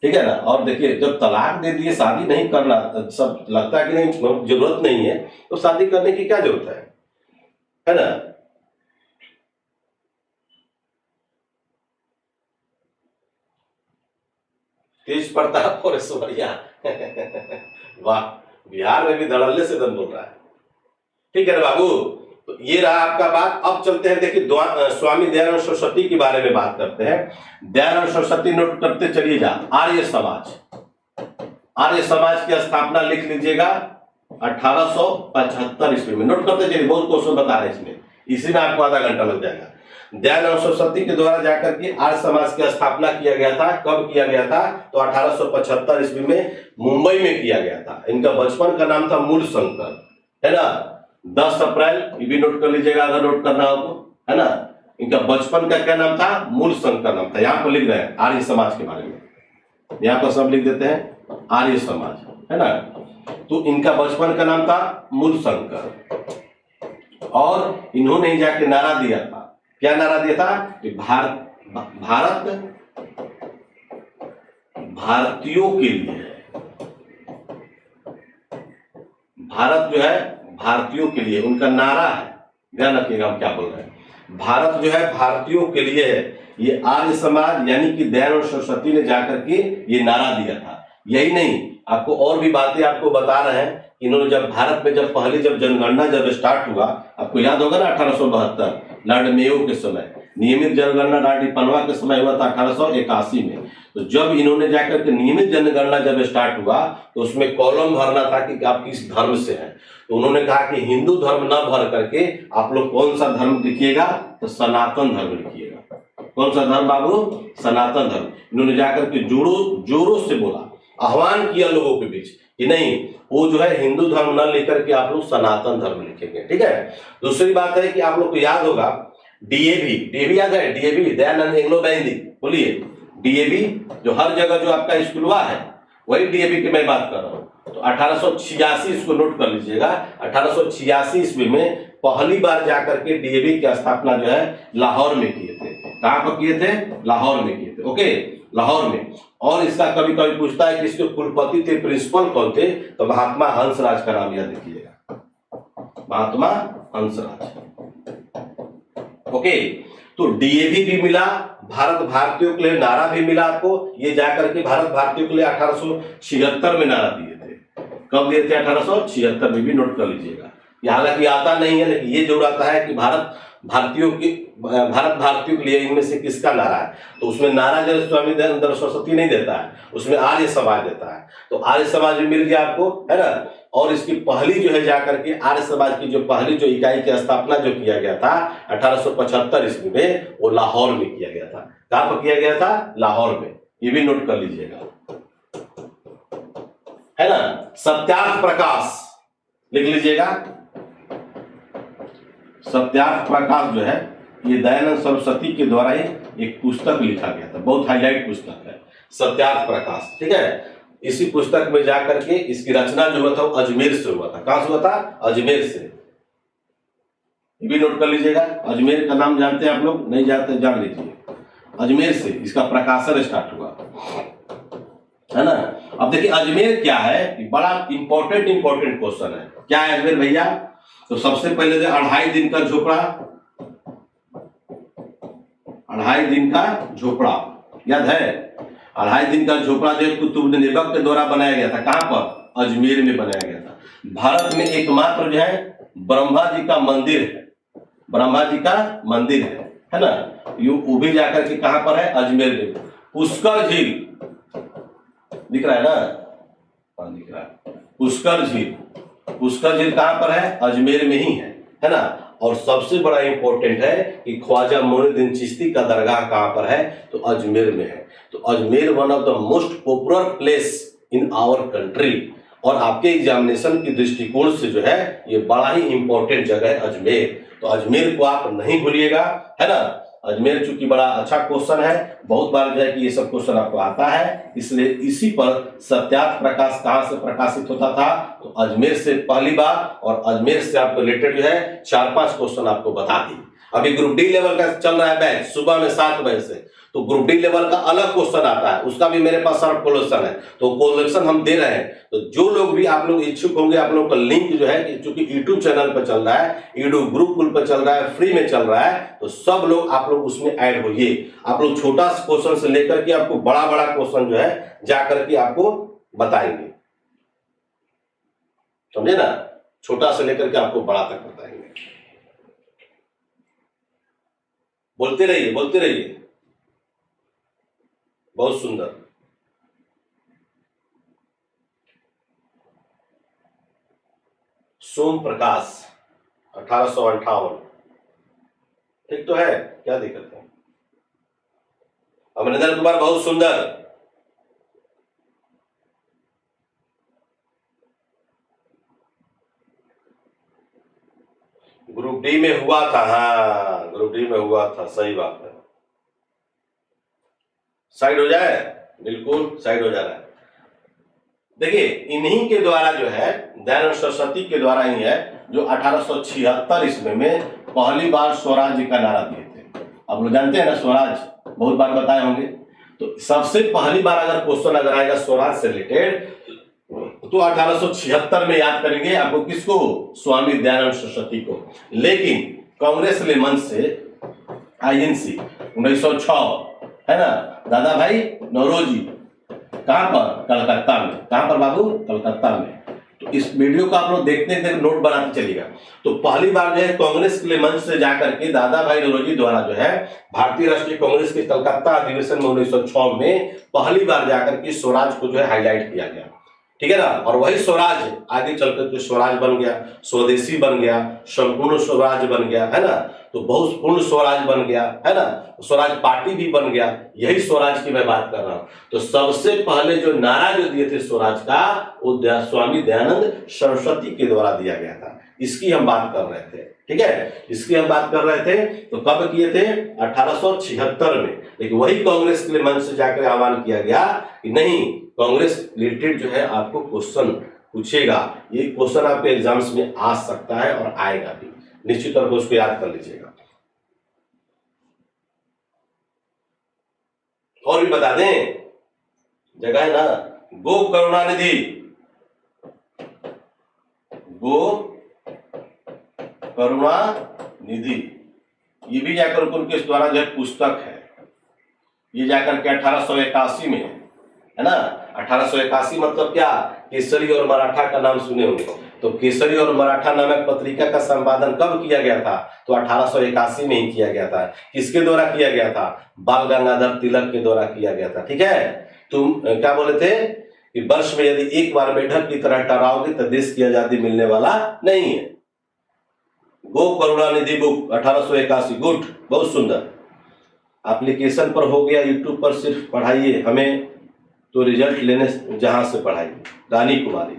ठीक है ना। और देखिए जब तलाक दे दिए, शादी नहीं करना, सब लगता है कि नहीं जरूरत नहीं है, तो शादी करने की क्या जरूरत है ना। तेज प्रताप और ऐश्वर्या। वाह, बिहार में भी धड़ल्ले से दम बोल रहा है। ठीक है ना बाबू। तो ये रहा आपका बात। अब चलते हैं, देखिए स्वामी दयानंद सरस्वती के बारे में बात करते हैं। दयानंद सरस्वती नोट करते चलिएगा। आर्य समाज, आर्य समाज की स्थापना लिख लीजिएगा 1875 ईस्वी में। नोट करते चलिए, बहुत क्वेश्चन बता रहे इसमें, इसी में आपको आधा घंटा लग जाएगा। दयानंद सरस्वती के द्वारा जाकर के आर्य समाज की स्थापना किया गया था। कब किया गया था? तो 1875 ईस्वी में मुंबई में किया गया था। इनका बचपन का नाम था मूल शंकर, है ना। 10 अप्रैल, ये भी नोट कर लीजिएगा अगर नोट करना हो तो, है ना। इनका बचपन का क्या नाम था? मूल शंकर नाम था। यहाँ पर लिख रहे हैं आर्य समाज के बारे में, यहाँ पर सब लिख देते हैं आर्य समाज, है ना। तो इनका बचपन का नाम था मूल शंकर। और इन्होंने ही जाके नारा दिया था। क्या नारा दिया था? कि भारत भारतीयों के लिए है। भारत जो है भारतीयों के लिए उनका नारा है। ध्यान रखिएगा हम क्या बोल रहे हैं। भारत जो है भारतीयों के लिए है। ये आर्य समाज यानी कि दयानंद सरस्वती ने जाकर के ये नारा दिया था। यही नहीं, आपको और भी बातें आपको बता रहे हैं। इन्होंने जब भारत में जब जनगणना जब स्टार्ट हुआ, आपको याद होगा ना 1872 लॉर्ड मेयो के समय, नियमित जनगणना लॉर्ड रिपनवा के समय हुआ था 1881 में। तो जब इन्होंने जाकर के नियमित जनगणना जब स्टार्ट हुआ तो उसमें कॉलम भरना था कि आप किस धर्म से हैं। तो उन्होंने कहा कि हिंदू धर्म न भर करके आप लोग कौन सा धर्म लिखिएगा? तो सनातन धर्म लिखिएगा। कौन सा धर्म बाबू? सनातन धर्म। इन्होंने जाकर के जोरों से बोला, आह्वान किया लोगों के बीच कि नहीं, वो जो है हिंदू धर्म न लेकर के आप लोग सनातन धर्म लिखेंगे, ठीक है। दूसरी बात है कि आप लोग को याद होगा डीएवी याद है? डीएवी दयानंद एंग्लो बैंदी, बोलिए डीएवी, जो हर जगह जो आपका स्कूलवा है वही डीएवी की मैं बात कर रहा हूँ। तो 1886 इसको नोट कर लीजिएगा, 1886 ईस्वी में पहली बार जाकर के डीएवी की स्थापना जो है लाहौर में किए थे। कहां पर किए थे? लाहौर में किए थे, ओके, लाहौर में। और इसका कभी कभी पूछता है कि इसके कुलपति थे, प्रिंसिपल कौन थे? तो महात्मा हंसराज का नाम याद रखिएगा, महात्मा हंसराज, ओके। तो डीएवी भी मिला, भारत भारतीयों के लिए नारा भी मिला आपको। ये जाकर के भारत भारतीयों के लिए 1876 में नारा दिए थे। कब दिए थे? 1876 में, भी नोट कर लीजिएगा। ये हालांकि आता नहीं है, लेकिन ये जरूर आता है कि भारत भारतीयों के लिए इनमें से किसका नारा है। तो उसमें नारा जो स्वामी दयानंद सरस्वती नहीं देता है, उसमें आर्य समाज देता है। तो आर्य समाज भी मिल गया आपको, है ना। और इसकी पहली जो है जाकर के आर्य समाज की जो पहली जो इकाई की स्थापना जो किया गया था 1875 ईस्वी में, वो लाहौर में किया गया था। कहां पर किया गया था? लाहौर में। ये भी नोट कर लीजिएगा, है ना। सत्यार्थ प्रकाश लिख लीजिएगा। सत्यार्थ प्रकाश जो है ये दयानंद सरस्वती के द्वारा ही एक पुस्तक लिखा गया था, बहुत हाईलाइट पुस्तक है सत्यार्थ प्रकाश, ठीक है। इसी पुस्तक में जाकर के इसकी रचना जो हुआ था वो अजमेर से हुआ था। कहां से हुआ था? अजमेर से। ये भी नोट कर लीजिएगा। अजमेर का नाम जानते हैं आप लोग? नहीं जानते? जान लीजिए, अजमेर से इसका प्रकाशन स्टार्ट हुआ, है ना। अब देखिए अजमेर क्या है, बड़ा इंपॉर्टेंट क्वेश्चन है। क्या है अजमेर भैया? तो सबसे पहले 2.5 दिन का झोपड़ा, 2.5 दिन का झोपड़ा याद है? 2.5 दिन का झोपड़ा जो कुतुबुद्दीन ऐबक के द्वारा बनाया गया था। कहां पर? अजमेर में बनाया गया था। भारत में एकमात्र जो है ब्रह्मा जी का मंदिर है, ब्रह्मा जी का मंदिर है ना। वो भी जाकर के कहां पर है? अजमेर में। पुष्कर झील दिख रहा है ना? हाँ दिख रहा है। पुष्कर झील कहां पर है? अजमेर में ही है ना। और सबसे बड़ा इंपॉर्टेंट है कि ख्वाजा मोइनुद्दीन चिश्ती का दरगाह कहां पर है? तो अजमेर में है। तो Ajmer one of the most popular place in our country. और आपके एग्जामिनेशन की दृष्टिकोण से जो है ये बड़ा ही इंपॉर्टेंट जगह है अजमेर। तो अजमेर को आप नहीं भूलिएगा, है ना। अजमेर चूंकि बड़ा अच्छा क्वेश्चन है, बहुत बार जो है कि ये सब क्वेश्चन आपको आता है, इसलिए इसी पर सत्यार्थ प्रकाश कहां से प्रकाशित होता था? तो अजमेर से पहली बार। और अजमेर से आपको रिलेटेड जो है 4-5 क्वेश्चन आपको बता दी। अभी ग्रुप डी लेवल का चल रहा है बैच, सुबह में 7 बजे से। तो ग्रुप डी लेवल का अलग क्वेश्चन आता है, उसका भी मेरे पास शॉर्ट क्वेश्चन है, तो क्वेश्चन हम दे रहे हैं। तो जो लोग भी आप लोग इच्छुक होंगे, आप लोग का लिंक जो है चूंकि यूट्यूब चैनल पर चल रहा है, ईडू गुरुकुल पर चल रहा है, फ्री में चल रहा है, तो सब लोग आप लोग उसमें ऐड होइए। आप लोग छोटा क्वेश्चन से लेकर के आपको बड़ा बड़ा क्वेश्चन जो है जाकर के आपको बताएंगे, समझे ना। छोटा से लेकर के आपको बड़ा तक बताएंगे। बोलते रहिए, बोलते रहिए। बहुत सुंदर। सोम प्रकाश 1858, ठीक तो है? क्या दिक्कत है? अमरिंदर कुमार बहुत सुंदर। ग्रुप डी में हुआ था, हाँ ग्रुप डी में हुआ था, सही बात है। साइड हो जाए, बिल्कुल साइड हो जा रहा है। देखिए इन्हीं के द्वारा जो है दयानंद सरस्वती के द्वारा ही है जो 1876 ईस्वी में पहली बार स्वराज्य का नारा दिए थे। आप लोग जानते हैं ना स्वराज, बहुत बार बताए होंगे। तो सबसे पहली बार अगर क्वेश्चन अगर आएगा स्वराज से रिलेटेड तो 1876 में याद करेंगे आपको किसको? स्वामी दयानंद सरस्वती को। लेकिन कांग्रेस ले मंच से आईएनसी 1906, है ना, दादा भाई नौरोजी, कहां पर? कलकत्ता में। कहां पर बाबू? कलकत्ता में। तो इस वीडियो को आप लोग देखते हैं, नोट बनाते चलिएगा। तो पहली बार जो है कांग्रेस के लिए मंच से जाकर के दादा भाई नौरोजी द्वारा जो है भारतीय राष्ट्रीय कांग्रेस के कलकत्ता अधिवेशन में 1906 में पहली बार जाकर के स्वराज को जो है हाईलाइट किया गया, ठीक है ना। और वही स्वराज आगे चलकर के स्वराज बन गया, स्वदेशी बन गया, संपूर्ण स्वराज बन गया, है ना। तो बहुत पूर्ण स्वराज बन गया, है ना, स्वराज पार्टी भी बन गया। यही स्वराज की मैं बात कर रहा हूं। तो सबसे पहले जो नारा जो दिए थे स्वराज का, वो स्वामी दयानंद सरस्वती के द्वारा दिया गया था। इसकी हम बात कर रहे थे, ठीक है, इसकी हम बात कर रहे थे। तो कब किए थे? 1876 में। लेकिन वही कांग्रेस के लिए मंच से जाकर आह्वान किया गया कि नहीं, कांग्रेस रिलेटेड जो है आपको क्वेश्चन पूछेगा, ये क्वेश्चन आपके एग्जाम्स में आ सकता है और आएगा भी, निश्चित तौर पर उसको याद कर लीजिएगा। और भी बता दें, जगह है ना, गो करुणानिधि, गो करुणानिधि, ये भी जाकर उनके द्वारा जो है पुस्तक है, ये जाकर के 1881 में है ना। 1881 मतलब क्या? केसरी और मराठा का नाम सुने होंगे। तो केसरी और मराठा नामक पत्रिका का संपादन कब किया गया था? तो 1881 में ही किया गया था। किसके द्वारा किया गया था? बाल गंगाधर तिलक के द्वारा किया गया था, ठीक है। तुम क्या बोले थे कि वर्ष में यदि एक बार मेढक की तरह टकराओगे तो देश की आजादी मिलने वाला नहीं है। गो करुणानिधि बुक 1881, गुड, बहुत सुंदर। एप्लीकेशन पर हो गया, यूट्यूब पर सिर्फ पढ़ाइए हमें तो रिजल्ट लेने जहां से पढ़ाइए। रानी कुमारी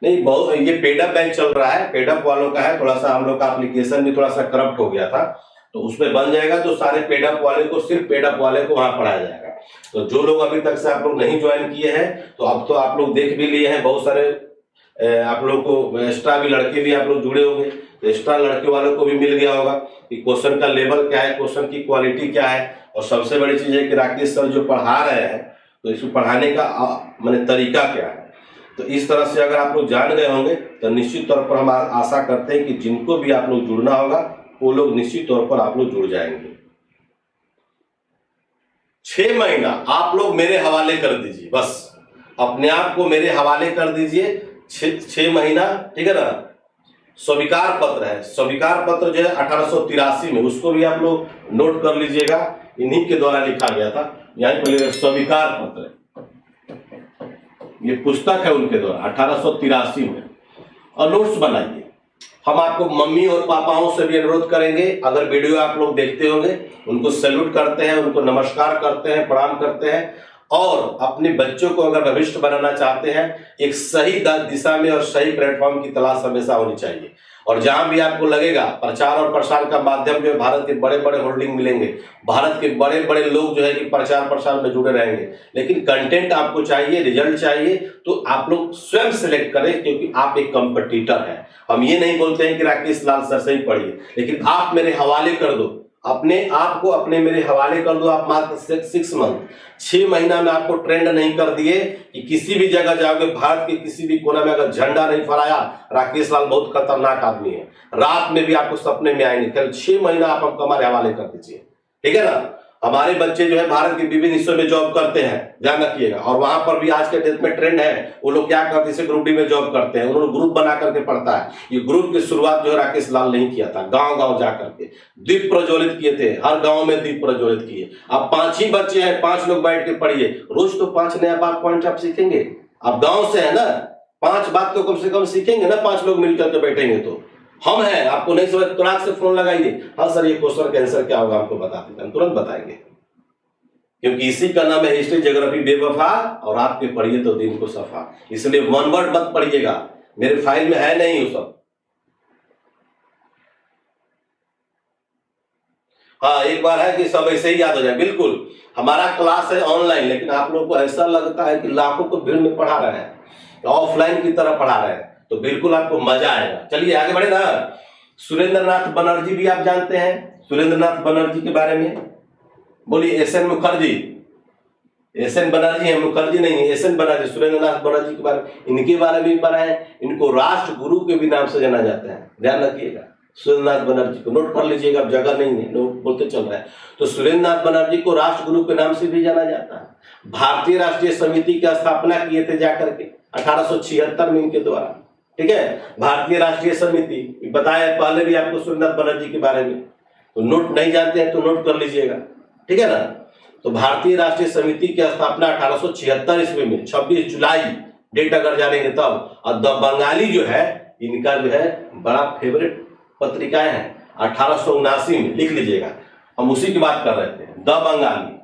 नहीं, बहुत ये पेडअप बैंक चल रहा है, पेडअप वालों का है। थोड़ा सा हम लोग का एप्लीकेशन भी थोड़ा सा करप्ट हो गया था, तो उसमें बन जाएगा तो सारे पेडअप वाले को, सिर्फ पेडअप वाले को वहां पढ़ाया जाएगा। तो जो लोग अभी तक से आप लोग नहीं ज्वाइन किए हैं, तो अब तो आप लोग देख भी लिए हैं, बहुत सारे आप लोग को एक्स्ट्रा भी लड़के भी आप लोग जुड़े होंगे, तो एक्स्ट्रा लड़के वालों को भी मिल गया होगा कि क्वेश्चन का लेवल क्या है, क्वेश्चन की क्वालिटी क्या है। और सबसे बड़ी चीज है कि राकेश सर जो पढ़ा रहे हैं, तो इसको पढ़ाने का माने तरीका क्या है। तो इस तरह से अगर आप लोग जान गए होंगे तो निश्चित तौर पर हम आशा करते हैं कि जिनको भी आप लोग जुड़ना होगा वो लोग निश्चित तौर पर आप लोग जुड़ जाएंगे। 6 महीना आप लोग मेरे हवाले कर दीजिए, बस अपने आप को मेरे हवाले कर दीजिए। 6 महीना, ठीक है ना। स्वीकार पत्र है, स्वीकार पत्र जो है 1883 में, उसको भी आप लोग नोट कर लीजिएगा, इन्हीं के द्वारा लिखा गया था। यहाँ पर स्वीकार पत्र, ये पुस्तक है उनके द्वारा 1883 में। और नोट्स बनाइए। हम आपको मम्मी और पापाओं से भी अनुरोध करेंगे, अगर वीडियो आप लोग देखते होंगे, उनको सैल्यूट करते हैं, उनको नमस्कार करते हैं, प्रणाम करते हैं। और अपने बच्चों को अगर भविष्य बनाना चाहते हैं, एक सही दिशा में और सही प्लेटफॉर्म की तलाश हमेशा होनी चाहिए। और जहां भी आपको लगेगा प्रचार और प्रसार का माध्यम जो है, भारत के बड़े बड़े होर्डिंग मिलेंगे, भारत के बड़े बड़े लोग जो है कि प्रचार प्रसार में जुड़े रहेंगे। लेकिन कंटेंट आपको चाहिए, रिजल्ट चाहिए, तो आप लोग स्वयं सिलेक्ट करें, क्योंकि आप एक कंपटीटर हैं। हम ये नहीं बोलते हैं कि राकेश लाल सर से ही पढ़िए, लेकिन आप मेरे हवाले कर दो, अपने आप को अपने मेरे हवाले कर दो। आप मात्र 6 मंथ, 6 महीना में आपको ट्रेंड नहीं कर दिए कि किसी भी जगह जाओगे, भारत के किसी भी कोना में अगर झंडा नहीं फहराया, राकेश लाल बहुत खतरनाक आदमी है, रात में भी आपको सपने में आएंगे। केवल 6 महीना आप हमको हमारे हवाले कर दीजिए, ठीक है ना। हमारे बच्चे जो है भारत के विभिन्न हिस्सों में जॉब करते हैं, ध्यान रखिएगा। और वहां पर भी आज के डेट में ट्रेंड है, वो लोग क्या करते हैं, ग्रुप डी में जॉब करते हैं, उन्होंने ग्रुप बना करके पढ़ता है। ये ग्रुप की शुरुआत जो है राकेश लाल नहीं किया था, गांव गांव जाकर के दीप प्रज्वलित किए थे, हर गांव में दीप प्रज्वलित किए। अब 5 ही बच्चे हैं, 5 लोग बैठ के पढ़िए, रोज तो 5 नया बात पॉइंट आप सीखेंगे। आप गाँव से है ना, 5 बात तो कम से कम सीखेंगे ना, 5 लोग मिलकर के बैठेंगे। तो हम हैं, आपको नहीं समझ तुरंत से फोन लगाइए, हाँ सर ये क्वेश्चन का आंसर क्या होगा, हमको बता देते हैं, तुरंत बताएंगे। क्योंकि इसी का नाम है हिस्ट्री ज्योग्राफी बेवफा, और आपके पढ़िए तो दिन को सफा। इसलिए वन वर्ड मत पढ़िएगा, मेरे फाइल में है नहीं वो सब। हाँ, एक बार है कि सब ऐसे ही याद हो जाए, बिल्कुल। हमारा क्लास है ऑनलाइन, लेकिन आप लोगों को ऐसा लगता है कि लाखों को भीड़ में पढ़ा रहे हैं, ऑफलाइन की तरह पढ़ा रहे हैं, तो बिल्कुल आपको मजा आएगा। चलिए आगे बढ़े ना। सुरेंद्र नाथ बनर्जी भी आप जानते हैं, सुरेंद्र नाथ बनर्जी के बारे में बोलिए। S N Mukherjee, S N Banerjee है, मुखर्जी नहीं है, एस एन बनर्जी, सुरेंद्र नाथ बनर्जी के बारे में, इनके बारे में पढ़ा है। इनको राष्ट्र गुरु के भी नाम से जाना जाता है, ध्यान रखिएगा। सुरेंद्र नाथ बनर्जी को नोट कर लीजिएगा, अब जगह नहीं है, नोट बोलते चल रहा है। तो सुरेंद्र नाथ बनर्जी को राष्ट्र गुरु के नाम से भी जाना जाता है। भारतीय राष्ट्रीय समिति की स्थापना किए थे जाकर के 1876 में इनके द्वारा, ठीक है। भारतीय राष्ट्रीय समिति बताया पहले भी आपको सुरेंद्र नाथ बनर्जी के बारे में, तो नोट नहीं जानते हैं तो नोट कर लीजिएगा, ठीक है ना। तो भारतीय राष्ट्रीय समिति की स्थापना 1876 ईस्वी में 26 जुलाई डेट अगर जानेंगे तब। और द बंगाली जो है, इनका जो है बड़ा फेवरेट पत्रिकाएं हैं। 1879 में, लिख लीजिएगा, हम उसी की बात कर रहे थे। द बंगाली,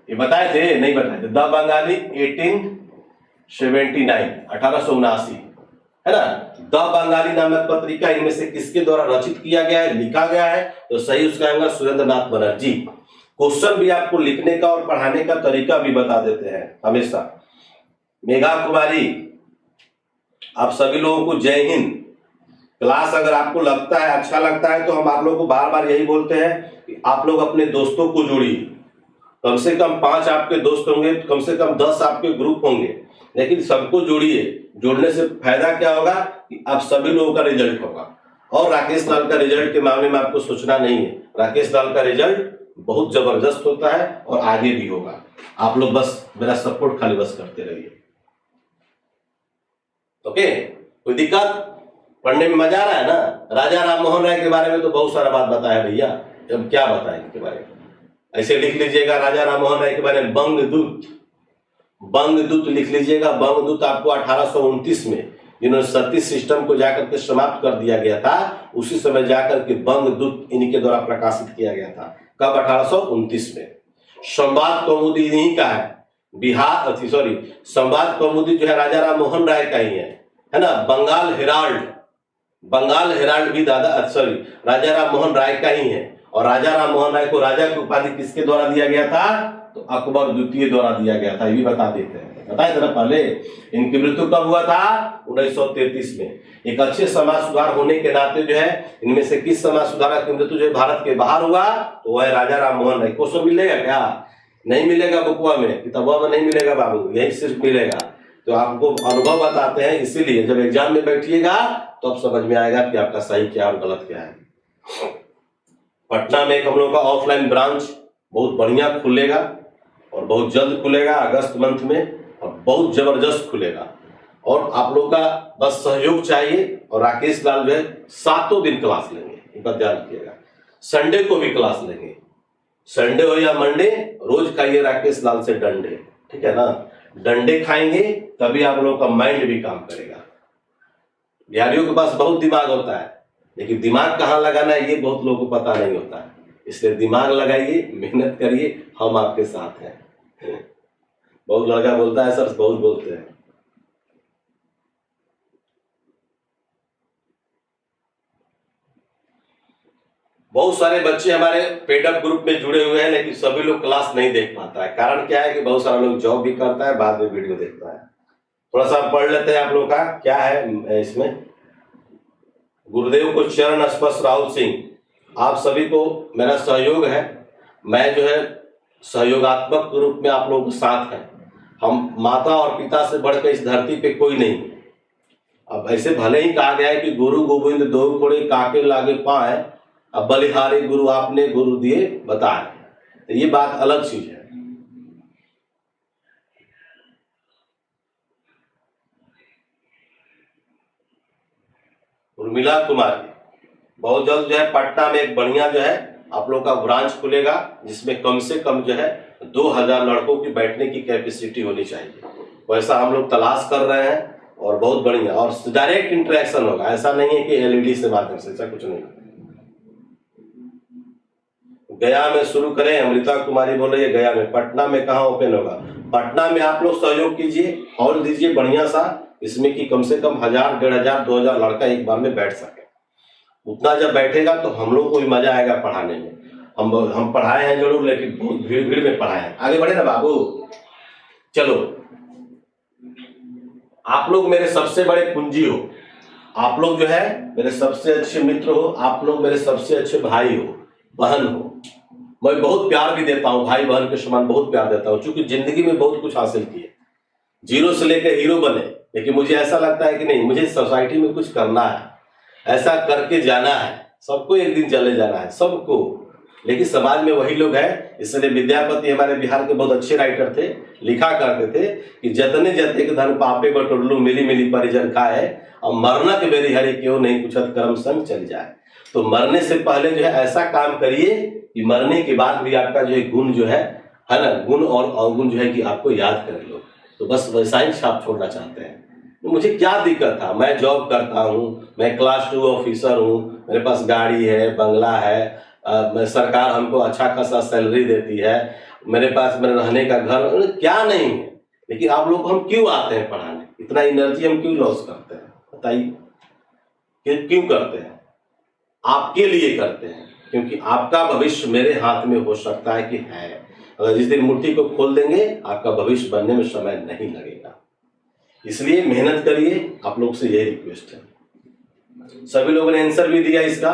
ये बताए थे नहीं बताए थे? द बंगाली 1879, 1879 है ना। द बंगाली नामक पत्रिका इनमें से किसके द्वारा रचित किया गया है, लिखा गया है? तो सही उसका आएगा सुरेंद्र नाथ बनर्जी। क्वेश्चन भी आपको लिखने का और पढ़ाने का तरीका भी बता देते हैं हमेशा। मेघा कुमारी, आप सभी लोगों को जय हिंद। क्लास अगर आपको लगता है अच्छा लगता है तो हम आप लोगों को बार बार यही बोलते हैं कि आप लोग अपने दोस्तों को जोड़िए। कम से कम 5 आपके दोस्त होंगे, कम से कम 10 आपके ग्रुप होंगे, लेकिन सबको जोड़िए। जोड़ने से फायदा क्या होगा कि आप सभी लोगों का रिजल्ट होगा। और राकेश लाल का रिजल्ट के मामले में आपको सोचना नहीं है, राकेश लाल का रिजल्ट बहुत जबरदस्त होता है और आगे भी होगा। आप लोग बस मेरा सपोर्ट खाली बस करते रहिए। ओके, कोई दिक्कत? पढ़ने में मजा आ रहा है ना? राजा राम मोहन राय के बारे में तो बहुत सारा बात बताया भैया, अब क्या बताएं इनके बारे में? ऐसे लिख लीजिएगा राजा राम मोहन राय के बारे में, बंगदूत, बंगदूत लिख लीजिएगा। बंगदूत आपको 1829 में, जिन्होंने सती सिस्टम को जाकर के समाप्त कर दिया गया था, उसी समय जाकर के बंगदूत इन्हीं के द्वारा प्रकाशित किया गया था। कब? 1829 में। संवाद कौमुदी इन्हीं का है, बिहार सॉरी संवाद कौमुदी जो है राजा राम मोहन राय का ही है ना। बंगाल हेराल्ड, बंगाल हेराल्ड भी राजा राम मोहन राय का ही है। और राजा राम मोहन राय को राजा की उपाधि किसके द्वारा दिया गया था? तो अकबर द्वितीय द्वारा दिया गया था। ये भी बता देते हैं, बताए थे ना पहले। इनकी मृत्यु कब हुआ था? 1933 में। एक अच्छे समाज सुधार होने के नाते जो है, इनमें से किस समाज सुधारक की मृत्यु जो भारत के बाहर हुआ तो वह राजा राम मोहन राय। क्वेश्चन मिलेगा क्या? नहीं मिलेगा, बुकवा में, किताबों में नहीं मिलेगा बाबू, यही सिर्फ मिलेगा। तो आपको अनुभव बताते हैं, इसीलिए जब एग्जाम में बैठिएगा तो अब समझ में आएगा कि आपका सही क्या और गलत क्या है। पटना में एक हम लोग का ऑफलाइन ब्रांच बहुत बढ़िया खुलेगा और बहुत जल्द खुलेगा, अगस्त मंथ में, और बहुत जबरदस्त खुलेगा। और आप लोग का बस सहयोग चाहिए। और राकेश लाल जो है 7 दिन क्लास लेंगे, इनका ध्यान रखिएगा। संडे को भी क्लास लेंगे, संडे हो या मंडे, रोज खाइए राकेश लाल से डंडे, ठीक है ना। डंडे खाएंगे तभी आप लोग का माइंड भी काम करेगा। बिहारियों के पास बहुत दिमाग होता है, लेकिन दिमाग कहाँ लगाना है ये बहुत लोगों को पता नहीं होता है। इसलिए दिमाग लगाइए, मेहनत करिए, हम आपके साथ हैं। बहुत लड़का बोलता है सर, बहुत बोलते हैं। बहुत सारे बच्चे हमारे पेडअप ग्रुप में जुड़े हुए हैं, लेकिन सभी लोग क्लास नहीं देख पाता है। कारण क्या है कि बहुत सारा लोग जॉब भी करता है, बाद में वीडियो देखता है। थोड़ा सा पढ़ लेते हैं आप लोग का क्या है इसमें। गुरुदेव को चरण स्पर्श राहुल सिंह, आप सभी को मेरा सहयोग है। मैं जो है सहयोगात्मक रूप में आप लोगों के साथ है। हम माता और पिता से बढ़कर इस धरती पे कोई नहीं। अब ऐसे भले ही कहा गया है कि गुरु गोविंद दो कोड़े काके लागे पाए, अब बलिहारी गुरु आपने गुरु दिए बताए, तो ये बात अलग चीज है। उर्मिला कुमारी, बहुत जल्द जो है पटना में एक बढ़िया जो है आप लोग का ब्रांच खुलेगा, जिसमें कम से कम जो है 2000 लड़कों की बैठने की कैपेसिटी होनी चाहिए। वैसा हम लोग तलाश कर रहे हैं और बहुत बढ़िया, और डायरेक्ट इंटरेक्शन होगा। ऐसा नहीं है कि एलईडी से माध्यम से, ऐसा कुछ नहीं। गया में शुरू करें, अमृता कुमारी बोल रही है गया में। पटना में कहाँ ओपन होगा? पटना में आप लोग सहयोग कीजिए, हॉल दीजिए बढ़िया सा, इसमें कि कम से कम 1000, 1500, 2000 लड़का एक बार में बैठ सके। उतना जब बैठेगा तो हम लोग को भी मजा आएगा पढ़ाने में। हम पढ़ाए हैं जरूर, लेकिन बहुत भीड़ में पढ़ाए हैं। आगे बढ़े ना बाबू। चलो, आप लोग मेरे सबसे बड़े पूंजी हो, आप लोग जो है मेरे सबसे अच्छे मित्र हो, आप लोग मेरे सबसे अच्छे भाई हो, बहन हो। मैं बहुत प्यार भी देता हूँ, भाई बहन के समान बहुत प्यार देता हूँ, क्योंकि जिंदगी में बहुत कुछ हासिल किए, जीरो से लेकर हीरो बने। लेकिन मुझे ऐसा लगता है कि नहीं, मुझे सोसाइटी में कुछ करना है, ऐसा करके जाना है। सबको एक दिन चले जाना है, सबको। लेकिन समाज में वही लोग हैं। इसलिए विद्यापति हमारे बिहार के बहुत अच्छे राइटर थे, लिखा करते थे कि जतने जते के धन पापे बटोरलू, मिली मिली परिजन खाए, और मरना के मेरी हरि क्यों नहीं कुछत कर्म संग चल जाए। तो मरने से पहले जो है ऐसा काम करिए कि मरने के बाद भी आपका जो है गुण जो है ना, गुण और अवगुण जो है कि आपको याद कर लो। तो बस वैसा ही छाप छोड़ना चाहते हैं। मुझे क्या दिक्कत था, मैं जॉब करता हूँ, मैं क्लास 2 ऑफिसर हूँ, मेरे पास गाड़ी है, बंगला है, मैं सरकार हमको अच्छा खासा सैलरी देती है, मेरे पास मेरे रहने का घर, क्या नहीं है। लेकिन आप लोग हम क्यों आते हैं पढ़ाने, इतना एनर्जी हम क्यों लॉस करते हैं, बताइए क्यों करते हैं? आपके लिए करते हैं, क्योंकि आपका भविष्य मेरे हाथ में हो सकता है कि है। अगर जिस दिन मुट्ठी को खोल देंगे, आपका भविष्य बनने में समय नहीं लगेगा। इसलिए मेहनत करिए, आप लोग से यही रिक्वेस्ट है। सभी लोगों ने आंसर भी दिया इसका,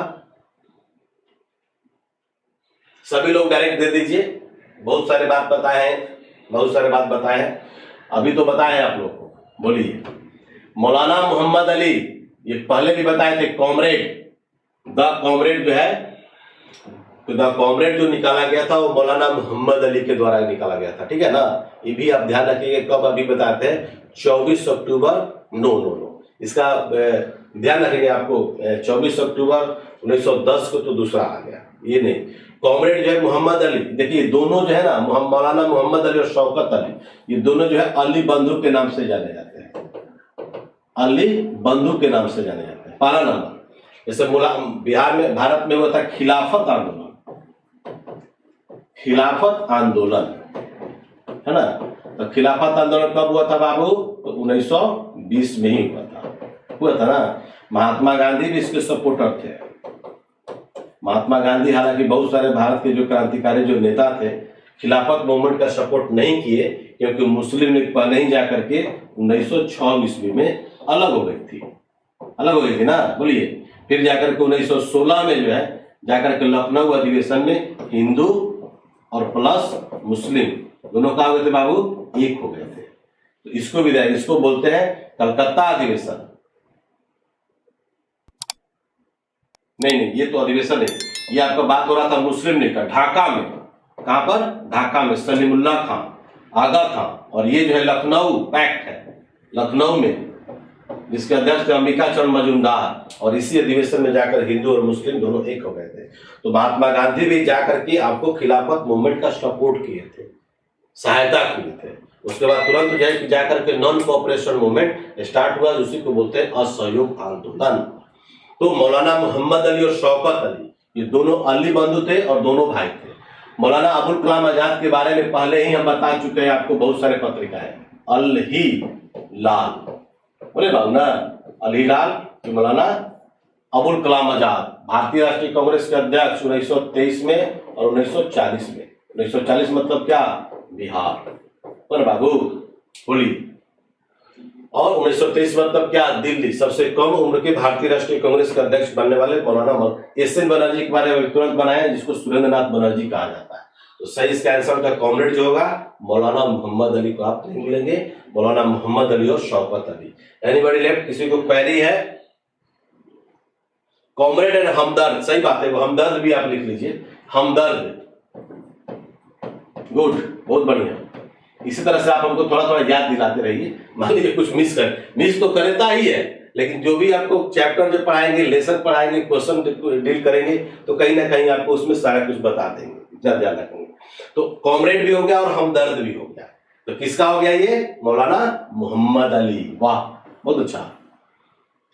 सभी लोग डायरेक्ट दे दीजिए। बहुत सारे बात बताए हैं, बहुत सारे बात बताए हैं, अभी तो बताए हैं आप लोग को। बोलिए। मौलाना मोहम्मद अली, ये पहले भी बताए थे, कॉमरेड, द कॉमरेड जो है, तो द कॉमरेड जो निकाला गया था वो मौलाना मोहम्मद अली के द्वारा निकाला गया था, ठीक है ना। ये भी आप ध्यान रखिएगा, कब अभी बताते हैं, 24 अक्टूबर, नो नो नो, इसका ध्यान रखेंगे आपको। 24 अक्टूबर 1910 को तो दूसरा आ गया, ये नहीं। कॉमरेड जो है मोहम्मद अली, देखिए दोनों जो है ना, मौलाना मोहम्मद अली और शौकत अली, ये दोनों जो है अली बंधु के नाम से जाने जाते हैं, अली बंधु के नाम से जाने जाते हैं। पहला नंबर, जैसे बिहार में, भारत में हुआ था खिलाफत आंदोलन, खिलाफत आंदोलन, है ना। तो खिलाफत आंदोलन कब हुआ था बाबू? तो 1920 में ही हुआ था ना। महात्मा गांधी भी इसके सपोर्टर थे। महात्मा गांधी हालांकि बहुत सारे भारत के जो क्रांतिकारी जो नेता थे, खिलाफत मूवमेंट का सपोर्ट नहीं किए, क्योंकि मुस्लिम लीग पहले ही जाकर के 1906 ईस्वी में अलग हो गई थी, अलग हो गई थी ना, बोलिए। फिर जाकर के 1916 में जो है जाकर के लखनऊ अधिवेशन में हिंदू और प्लस मुस्लिम दोनों का हो गए थे बाबू, एक हो गए थे। तो इसको भी देखिए, इसको बोलते हैं कलकत्ता अधिवेशन। नहीं, ये तो अधिवेशन है, ये आपका बात हो रहा था मुस्लिम लीग का, ढाका में। कहां पर? ढाका में, सलीमुल्लाह खां, आगा खां, और ये जो है लखनऊ पैक्ट है, लखनऊ में, जिसके अध्यक्ष अंबिका चरण मजूमदार, और इसी अधिवेशन में जाकर हिंदू और मुस्लिम दोनों एक हो गए थे। तो महात्मा गांधी भी जाकर के आपको खिलाफत मूवमेंट का सपोर्ट किए थे, सहायता किए थे। उसके बाद तुरंत जो है जाकर के नॉन कोऑपरेशन मूवमेंट स्टार्ट हुआ, उसी को बोलते हैं असहयोग आंदोलन। तो मौलाना मोहम्मद अली और शौकत अली, ये दोनों अली बंधु थे और दोनों भाई थे। मौलाना अबुल कलाम आजाद के बारे में पहले ही हम बता चुके हैं आपको, बहुत सारे पत्रिकाएं, अल ही लाल, बोले बाबू ना, अल ही लाल, मौलाना अबुल कलाम आजाद, भारतीय राष्ट्रीय कांग्रेस के अध्यक्ष 1923 में और 1940 में। 1940 मतलब क्या? बिहार, बोले बाबू, बोलिए। और 1923 मतलब क्या? दिल्ली। सबसे कम उम्र के भारतीय राष्ट्रीय कांग्रेस के अध्यक्ष बनने वाले मौलाना एस.एन. बनर्जी के बारे में तुरंत बनाया, जिसको सुरेंद्र नाथ बनर्जी कहा जाता है। तो सही इसका आंसर का कॉमरेड जो होगा मौलाना मोहम्मद अली को आप नहीं भूलेंगे, मौलाना मोहम्मद अली और शौकत अली। Anybody left? किसी को क्वेरी है? कॉमरेड एंड हमदर्द, सही बात है, वो हमदर्द भी आप लिख लीजिए, हमदर्द, गुड, बहुत बढ़िया। इसी तरह से आप हमको थोड़ा थोड़ा याद दिलाते रहिए, मान लीजिए कुछ मिस तो करता ही है, लेकिन जो भी आपको चैप्टर जो पढ़ाएंगे, लेसन पढ़ाएंगे, क्वेश्चन डील करेंगे, तो कहीं ना कहीं आपको उसमें सारा कुछ बता देंगे, इतना ध्यान रखेंगे। तो कॉमरेड भी हो गया और हमदर्द भी हो गया, तो किसका हो गया ये? मौलाना मोहम्मद अली। वाह, बहुत अच्छा,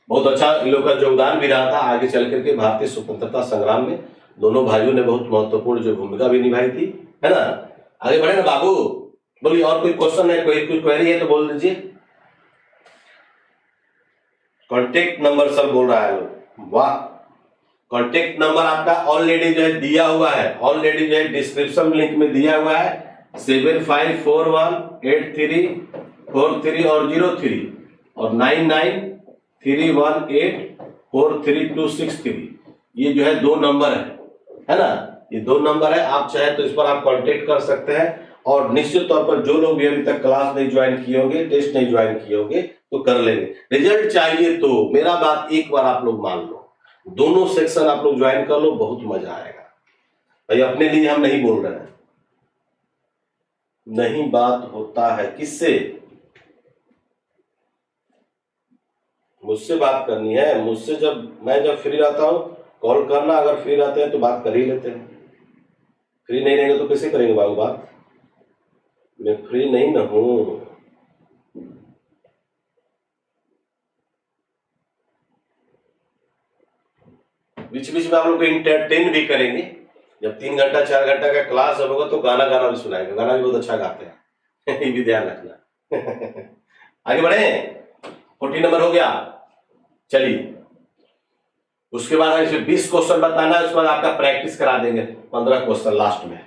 बहुत अच्छा। इन लोगों का योगदान भी रहा था आगे चल करके भारतीय स्वतंत्रता संग्राम में। दोनों भाइयों ने बहुत महत्वपूर्ण जो भूमिका भी निभाई थी, है ना। आगे बढ़े ना बाबू, बोलिए। और कोई क्वेश्चन है, कोई क्वेरी है तो बोल दीजिए। कॉन्टेक्ट नंबर सर बोल रहा है लोग, वाह। कॉन्टेक्ट नंबर आपका ऑलरेडी जो है दिया हुआ है, ऑलरेडी जो है डिस्क्रिप्शन लिंक में दिया हुआ है, 75418343 और 03 और 9931843263। ये जो है 2 नंबर है ना, ये 2 नंबर है। आप चाहे तो इस पर आप कांटेक्ट कर सकते हैं। और निश्चित तौर पर जो लोग भी अभी तक क्लास नहीं ज्वाइन किए होंगे, टेस्ट नहीं ज्वाइन किए होंगे, तो कर लेंगे। रिजल्ट चाहिए तो मेरा बात एक बार आप लोग मान लो, दोनों सेक्शन आप लोग ज्वाइन कर लो, बहुत मजा आएगा भाई। अपने लिए हम नहीं बोल रहे हैं, नहीं बात होता है किससे? मुझसे बात करनी है, मुझसे मैं जब फ्री रहता हूं कॉल करना, अगर फ्री रहते हैं तो बात कर ही लेते हैं, फ्री नहीं रहेंगे तो कैसे करेंगे बाबू बात? मैं फ्री नहीं ना हूं। बीच बीच में आप लोग को इंटरटेन भी करेंगे। जब 3 घंटा 4 घंटा का क्लास होगा तो गाना भी सुनाएंगे, गाना भी बहुत अच्छा गाते हैं ये भी ध्यान रखना आगे बढ़े। 40 नंबर हो गया। चलिए उसके बाद इसमें 20 क्वेश्चन बताना है, उसके बाद आपका प्रैक्टिस करा देंगे 15 क्वेश्चन लास्ट में।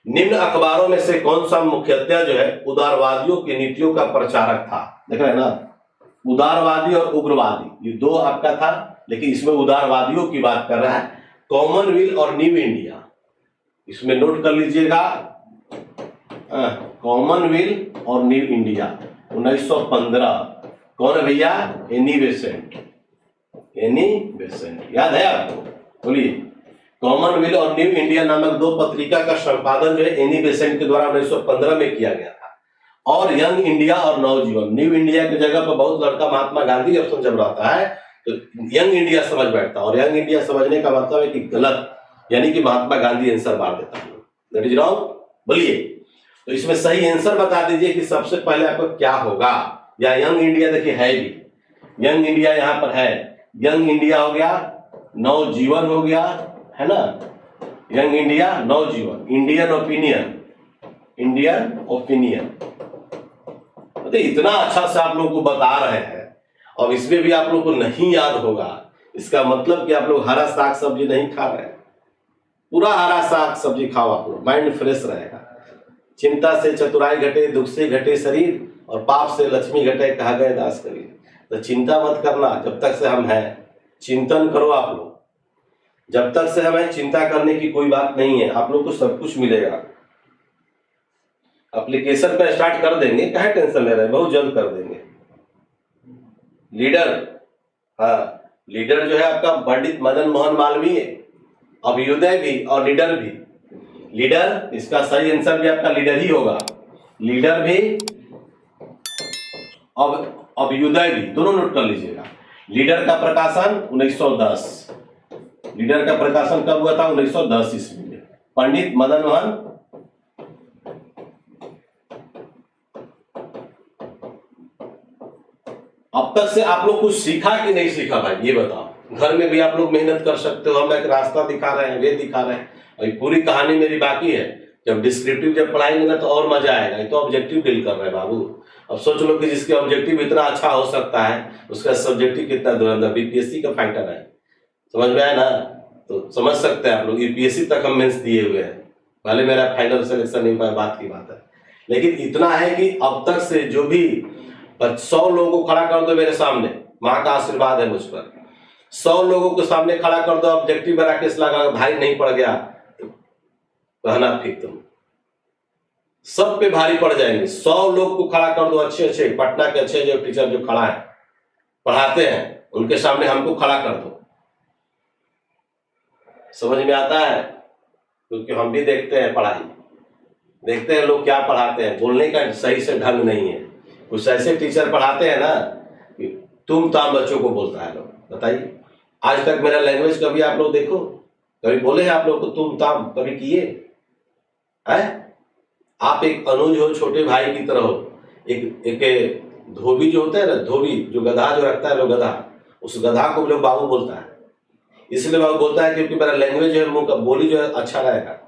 निम्न अखबारों में से कौन सा मुख्यतः जो है उदारवादियों की नीतियों का प्रचारक था? देख रहे हैं ना, उदारवादी और उग्रवादी ये दो आपका था, लेकिन इसमें उदारवादियों की बात कर रहा है। कॉमनवेल्थ और न्यू इंडिया, इसमें नोट कर लीजिएगा, कॉमनवेल्थ और न्यू इंडिया 1915। कौन है भैया? Annie Besant. एनी बेसेंट याद है आपको? बोलिए। कॉमनवेल्थ और न्यू इंडिया नामक दो पत्रिका का संपादन जो है एनी बेसेंट के द्वारा 1915 में किया गया था। और यंग इंडिया और नवजीवन, न्यू इंडिया की जगह पर बहुत लड़का महात्मा गांधी ऑप्शन जब रहता है तो यंग इंडिया समझ बैठता है, और यंग इंडिया समझने का मतलब है कि गलत, यानी कि महात्मा गांधी आंसर मार देता है। That is wrong. बोलिए। तो इसमें सही आंसर बता दीजिए कि सबसे पहले आपको क्या होगा। या यंग इंडिया देखिए है भी, यंग इंडिया यहां पर है, यंग इंडिया हो गया, नवजीवन हो गया, है ना, यंग इंडिया नवजीवन, इंडियन ओपिनियन, इंडियन ओपिनियन। तो इतना अच्छा से आप लोग को बता रहे हैं और इसमें भी आप लोग को नहीं याद होगा, इसका मतलब कि आप लोग हरा साग सब्जी नहीं खा रहे हैं। पूरा हरा साग सब्जी खाओ, आप लोग माइंड फ्रेश रहेगा। चिंता से चतुराई घटे, दुख से घटे शरीर, और पाप से लक्ष्मी घटे, कहा गए दास कबीर। तो चिंता मत करना जब तक से हम हैं, चिंतन करो आप लोग। जब तक से हमें चिंता करने की कोई बात नहीं है, आप लोग को सब कुछ मिलेगा। एप्लीकेशन पे स्टार्ट कर देंगे, काहे टेंशन ले रहे हैं, बहुत जल्द कर देंगे। लीडर, हाँ लीडर जो है आपका पंडित मदन मोहन मालवीय, अभ्युदय भी और लीडर भी। लीडर, इसका सही आंसर भी आपका लीडर ही होगा। लीडर भी और अभ्युदय भी, दोनों नोट कर लीजिएगा। लीडर का प्रकाशन 1910, लीडर का प्रकाशन कब हुआ था? 1910 ईस्वी में। पंडित मदन मोहन, अब तक से आप लोग कुछ सीखा कि नहीं सीखा भाई, ये बताओ। घर में भी आप लोग मेहनत कर सकते हो, हम एक रास्ता दिखा रहे हैं, वे दिखा रहे हैं, और पूरी कहानी मेरी बाकी है। जब डिस्क्रिप्टिव जब पढ़ाएंगे ना तो और मजा आएगा। ये तो ऑब्जेक्टिव डील कर रहे हैं बाबू। अब सोच लो कि जिसके ऑब्जेक्टिव इतना अच्छा हो सकता है, उसका सब्जेक्टिव कितना धुरंधर, बीपीएससी का फाइटर है। समझ में आया ना? तो समझ सकते हैं आप लोग, यूपीएससी तक हम मेंस दिए हुए हैं, भले मेरा फाइनल सिलेक्शन नहीं पाया, बात की बात है। लेकिन इतना है कि अब तक से जो भी 100 लोगों को खड़ा कर दो मेरे सामने, माँ का आशीर्वाद है मुझ पर, 100 लोगों के सामने खड़ा कर दो, ऑब्जेक्टिव में राकेश लगा, भाई नहीं पड़ गया तो कहना ठीक, तुम सब पे भारी पड़ जाएंगे। 100 लोग को खड़ा कर दो, अच्छे अच्छे पटना के अच्छे जो टीचर जो खड़ा है पढ़ाते हैं, उनके सामने हमको खड़ा कर दो। समझ में आता है? क्योंकि हम भी देखते हैं पढ़ाई, देखते हैं लोग क्या पढ़ाते हैं, बोलने का सही से ढंग नहीं है। कुछ ऐसे टीचर पढ़ाते हैं ना कि तुम ताम बच्चों को बोलता है लोग। बताइए, आज तक मेरा लैंग्वेज कभी आप लोग देखो, कभी बोले हैं आप लोग को तुम ताम, कभी किए हैं? आप एक अनुज हो, छोटे भाई की तरह हो। एक धोबी जो होता है ना, धोबी जो गधा जो रखता है लोग, गधा, उस गधा को लोग बाबू बोलता है। इसलिए बाबू बोलता है क्योंकि मेरा लैंग्वेज जो है, मुंह का बोली जो है अच्छा रहेगा,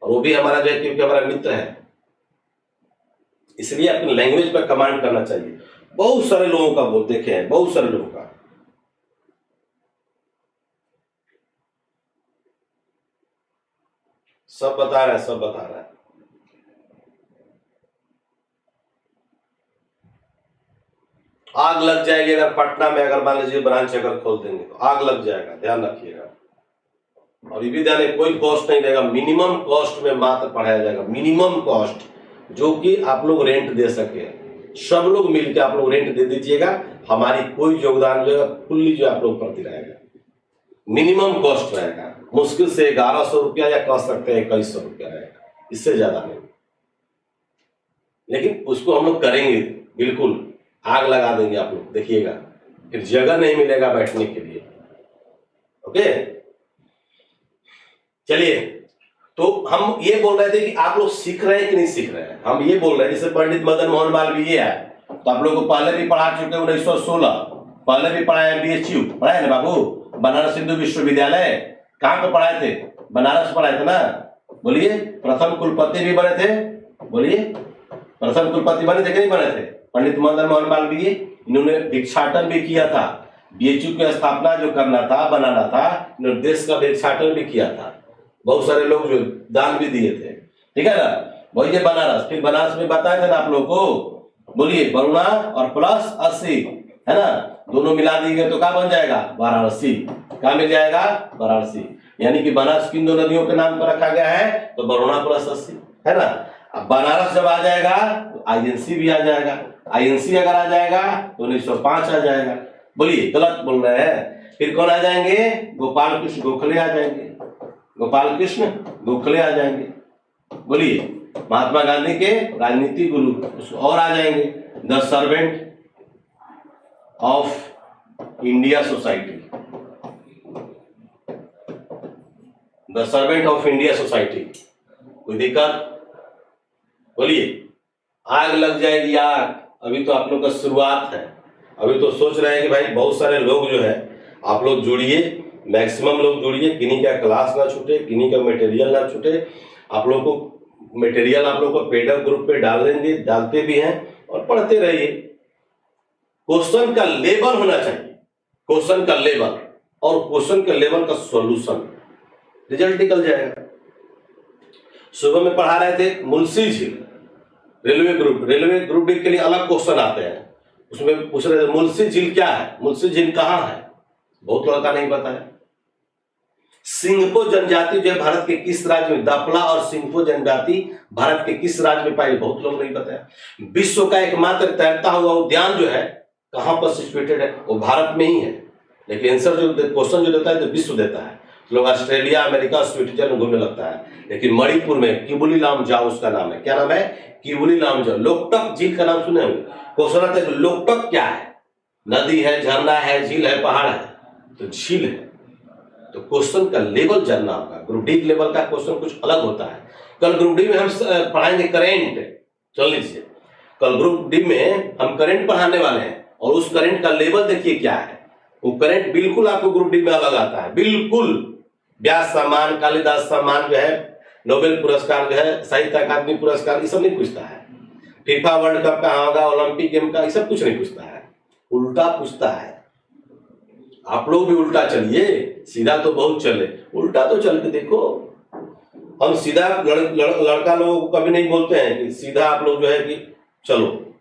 और वो भी हमारा जो है क्योंकि हमारा मित्र है, इसलिए अपनी लैंग्वेज पर कमांड करना चाहिए। बहुत सारे लोगों का बोल देखे हैं, बहुत सारे लोगों का। सब बता रहा है, सब बता रहा है। आग लग जाएगी अगर पटना में, अगर मान लीजिए ब्रांच अगर खोल देंगे तो आग लग जाएगा, ध्यान रखिएगा। और ये भी ध्यान है, कोई कॉस्ट नहीं देगा, मिनिमम कॉस्ट में मात्र पढ़ाया जाएगा, मिनिमम कॉस्ट, जो कि आप लोग रेंट दे सके। सब लोग मिलकर आप लोग रेंट दे दीजिएगा, हमारी कोई योगदान जो है फुल्ली जो आप लोग प्रति रहेगा, मिनिमम कॉस्ट रहेगा। मुश्किल से 1100 रुपया या कह सकते हैं 2100 रुपया रहेगा, इससे ज्यादा नहीं। लेकिन उसको हम लोग करेंगे, बिल्कुल आग लगा देंगे, आप लोग देखिएगा, फिर जगह नहीं मिलेगा बैठने के लिए। ओके, चलिए, तो हम ये बोल रहे थे कि आप लोग सीख रहे हैं कि नहीं सीख रहे हैं। हम ये बोल रहे हैं, जैसे पंडित मदन मोहन मालवीय है, तो आप लोग को पहले भी पढ़ा चुके 1916, पहले भी पढ़ाया, बीएचयू पढ़ाया ना बाबू, बनारस हिंदू विश्वविद्यालय कहाँ पे पढ़ाए थे? बनारस पढ़ाए थे ना। बोलिए, प्रथम कुलपति भी बने थे। बोलिए, प्रथम कुलपति बने थे कि नहीं बने थे? पंडित मदन मोहन मालवीय। इन्होंने भिक्षाटन भी किया था। बीएचयू की स्थापना जो करना था, बनाना था, इन्होंने देश का भिक्षाटन भी किया था। बहुत सारे लोग जो दान भी दिए थे, ठीक है ना। वही है बनारस। फिर बनारस में बताया था ना आप लोग को। बोलिए, बरुणा और प्लस 80 है ना, दोनों मिला दिए तो क्या बन जाएगा? वाराणसी। क्या मिल जाएगा? वाराणसी। यानी कि बनारस किन दो नदियों के नाम पर रखा गया है? तो बरुणा प्लस 80 है ना। अब बनारस जब आ जाएगा तो आईएनसी भी आ जाएगा। आईएनसी अगर आ जाएगा तो 1905 आ जाएगा। बोलिए, गलत बोल रहे हैं। फिर कौन आ जाएंगे? गोपाल कृष्ण गोखले आ जाएंगे। गोपाल कृष्ण गोखले आ जाएंगे। बोलिए, महात्मा गांधी के राजनीतिक गुरु और आ जाएंगे। The servant of India society, the servant of India society. कोई दिक्कत? बोलिए, आग लग जाएगी आग। अभी तो आप लोग का शुरुआत है। अभी तो सोच रहे हैं कि भाई बहुत सारे लोग जो है, आप लोग जुड़िए, मैक्सिमम लोग जुड़िए, किन्हीं का क्लास ना छूटे, किन्हीं का मटेरियल ना छूटे। आप लोग को मटेरियल आप लोग को पेडअप ग्रुप पे डाल देंगे, डालते भी हैं और पढ़ते रहिए। क्वेश्चन का लेवल होना चाहिए, क्वेश्चन का लेवल, और क्वेश्चन के लेवल का सॉल्यूशन, रिजल्ट निकल जाएगा। सुबह में पढ़ा रहे थे मुंशी झील, रेलवे ग्रुप डी के लिए अलग क्वेश्चन आते हैं। उसमें पूछ रहे थे मुंशी झील क्या है, मुंशी झील कहाँ है, बहुत लड़का नहीं पता है। सिंघपो जनजाति जो है भारत के किस राज्य में, दफला और सिंघपो जनजाति भारत के किस राज्य में पाई, बहुत लोग नहीं पता है। विश्व का एकमात्र तैरता हुआ उद्यान जो है कहां पर सिचुएटेड है, वो भारत में ही है। लेकिन आंसर जो क्वेश्चन जो देता है तो विश्व देता है। लोग ऑस्ट्रेलिया, अमेरिका, स्विट्जरलैंड घूमने लगता है। लेकिन मणिपुर में किबुली लामजाओ उसका नाम है। क्या नाम है? किबुली लामजाओ। लोकटक झील का नाम सुने होंगे। क्वेश्चन आता है लोकटक क्या है? नदी है, झरना है, झील है, पहाड़ है? तो झील है। तो क्वेश्चन का लेवल जानना होगा। ग्रुप डी लेवल का क्वेश्चन कुछ अलग होता है। कल ग्रुप डी में हम पढ़ाएंगे करेंट। चल लीजिए, कल ग्रुप डी में हम करंट पढ़ाने वाले हैं, और उस करंट का लेवल देखिए क्या है। वो करंट बिल्कुल आपको ग्रुप डी में अलग आता है, बिल्कुल। व्यास सम्मान, कालिदास सम्मान जो है, नोबेल पुरस्कार जो है, साहित्य अकादमी पुरस्कार, ये सब नहीं पूछता है। फीफा वर्ल्ड कप कहाँ होगा, ओलंपिक गेम का, ये सब कुछ नहीं पूछता है, उल्टा पूछता है। आप लोग भी उल्टा चलिए, सीधा तो बहुत चले, उल्टा तो चल के देखो। हम सीधा लड़का लोगों को कभी नहीं बोलते हैं कि सीधा आप लोग जो है कि चलो,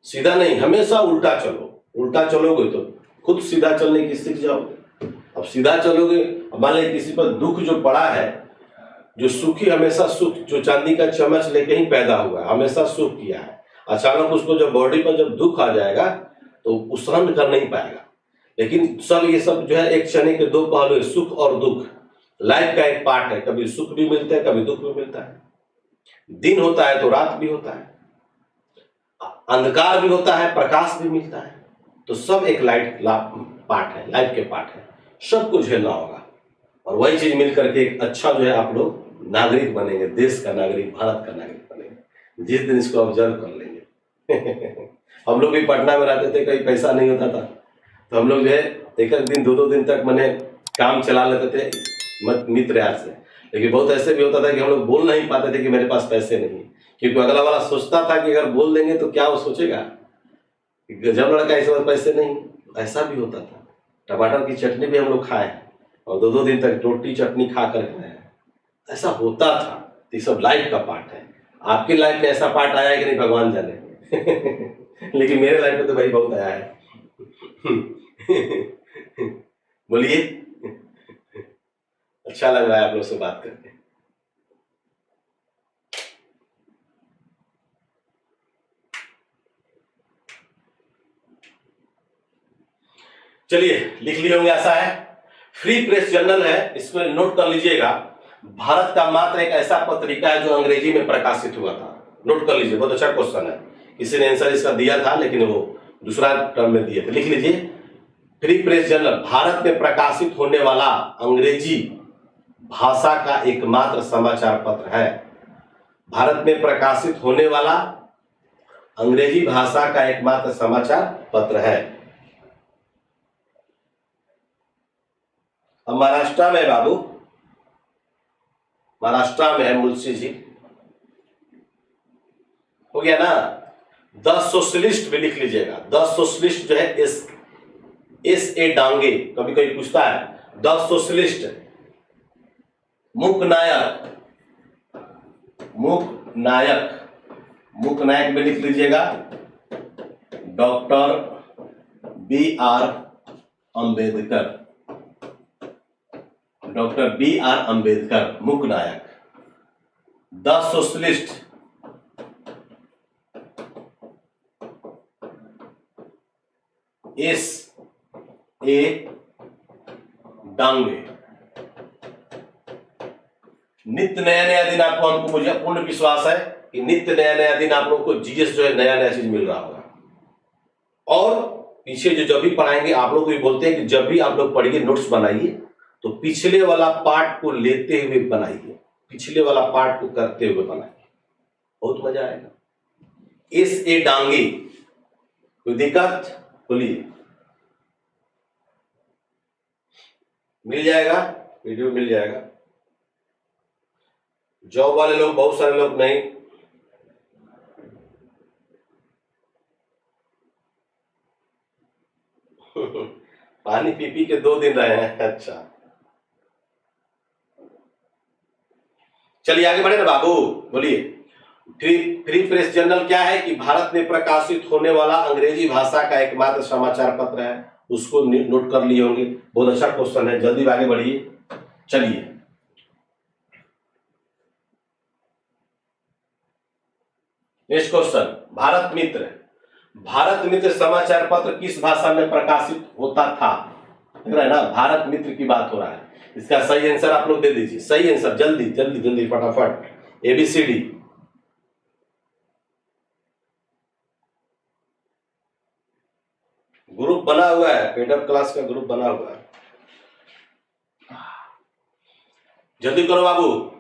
सीधा नहीं, हमेशा उल्टा चलो। उल्टा चलोगे तो खुद सीधा चलने की सीख जाओगे। अब सीधा चलोगे, मान लीजिए किसी पर दुख जो पड़ा है, जो सुखी हमेशा सुख, जो चांदी का चम्मच लेके ही पैदा हुआ है, हमेशा सुख किया है, अचानक उसको जब बॉडी पर जब दुख आ जाएगा तो वो सहन कर नहीं पाएगा। लेकिन सब ये सब जो है एक चने के दो पहलू है, सुख और दुख। लाइफ का एक पार्ट है, कभी सुख भी मिलता है, कभी दुख भी मिलता है। दिन होता है तो रात भी होता है, अंधकार भी होता है, प्रकाश भी मिलता है। तो सब एक लाइफ पार्ट है, लाइफ के पार्ट है, सबको झेलना होगा। और वही चीज मिल करके एक अच्छा जो है आप लोग नागरिक बनेंगे, देश का नागरिक, भारत का नागरिक बनेंगे, जिस दिन इसको ऑब्जर्व कर लेंगे। हम लोग भी पटना में रहते थे, कहीं पैसा नहीं होता था, तो हम लोग जो है एक दिन दो दिन तक मैंने काम चला लेते थे मित्र यार से। लेकिन बहुत ऐसे भी होता था कि हम लोग बोल नहीं पाते थे कि मेरे पास पैसे नहीं, क्योंकि अगला वाला सोचता था कि अगर बोल देंगे तो क्या वो सोचेगा, गजब लड़का, इस बार पैसे नहीं। ऐसा भी होता था। टमाटर की चटनी भी हम लोग खाए और दो दिन तक रोटी चटनी खा कर खाए, ऐसा होता था। ये सब लाइफ का पार्ट है। आपके लाइफ में ऐसा पार्ट आया है कि नहीं, भगवान जाने। लेकिन मेरे लाइफ में तो भाई बहुत आया है। बोलिए, अच्छा लग रहा है आप लोग से बात करके। चलिए, लिख लिए होंगे ऐसा है। फ्री प्रेस जर्नल है, इसमें नोट कर लीजिएगा। भारत का मात्र एक ऐसा पत्रिका है जो अंग्रेजी में प्रकाशित हुआ था। नोट कर लीजिए, बहुत अच्छा क्वेश्चन है। किसी ने आंसर इसका दिया था लेकिन वो दूसरा टर्म में दिए थे। लिख लीजिए, फ्री प्रेस जर्नल भारत में प्रकाशित होने वाला अंग्रेजी भाषा का एकमात्र समाचार पत्र है। भारत में प्रकाशित होने वाला अंग्रेजी भाषा का एकमात्र समाचार पत्र है। अब महाराष्ट्र में बाबू, महाराष्ट्र में है मुंशी जी, हो गया ना। द सोशलिस्ट भी लिख लीजिएगा। द सोशलिस्ट जो है एस ए डांगे, कभी कभी पूछता है। द सोशलिस्ट, मूकनायक, मूकनायक भी लिख लीजिएगा। Doctor B R Ambedkar, doctor B R Ambedkar, Mooknayak. The socialist, S A Dange. नित्य नया नया दिन आपको, हमको मुझे पूर्ण विश्वास है कि नित्य नया नया दिन आप लोगों को जीएस जो है नया नया चीज मिल रहा होगा। और पीछे जो जब भी पढ़ाएंगे आप लोग भी बोलते हैं कि जब भी आप लोग पढ़िए नोट्स बनाइए तो पिछले वाला पार्ट को लेते हुए बनाइए, पिछले वाला पार्ट को करते हुए बनाइए, बहुत मजा आएगा। एस ए डांगे, कोई दिक्कत बोलिए, मिल जाएगा, वीडियो मिल जाएगा। जॉब वाले लोग, बहुत सारे लोग नहीं, पानी पी पी के 2 दिन रहे हैं। अच्छा चलिए आगे बढ़े ना बाबू, बोलिए। फ्री प्रेस जर्नल क्या है कि भारत में प्रकाशित होने वाला अंग्रेजी भाषा का एकमात्र समाचार पत्र है। उसको नोट कर लिए होंगे, बहुत अच्छा क्वेश्चन है, जल्दी आगे बढ़िए। चलिए नेक्स्ट क्वेश्चन, भारत मित्र। भारत मित्र समाचार पत्र किस भाषा में प्रकाशित होता था? देख रहे हैं ना, भारत मित्र की बात हो रहा है। इसका सही आंसर आप लोग दे दीजिए, सही आंसर जल्दी जल्दी जल्दी फटाफट, ABCD। ग्रुप बना हुआ है, पेडअप क्लास का ग्रुप बना हुआ है, जल्दी करो बाबू।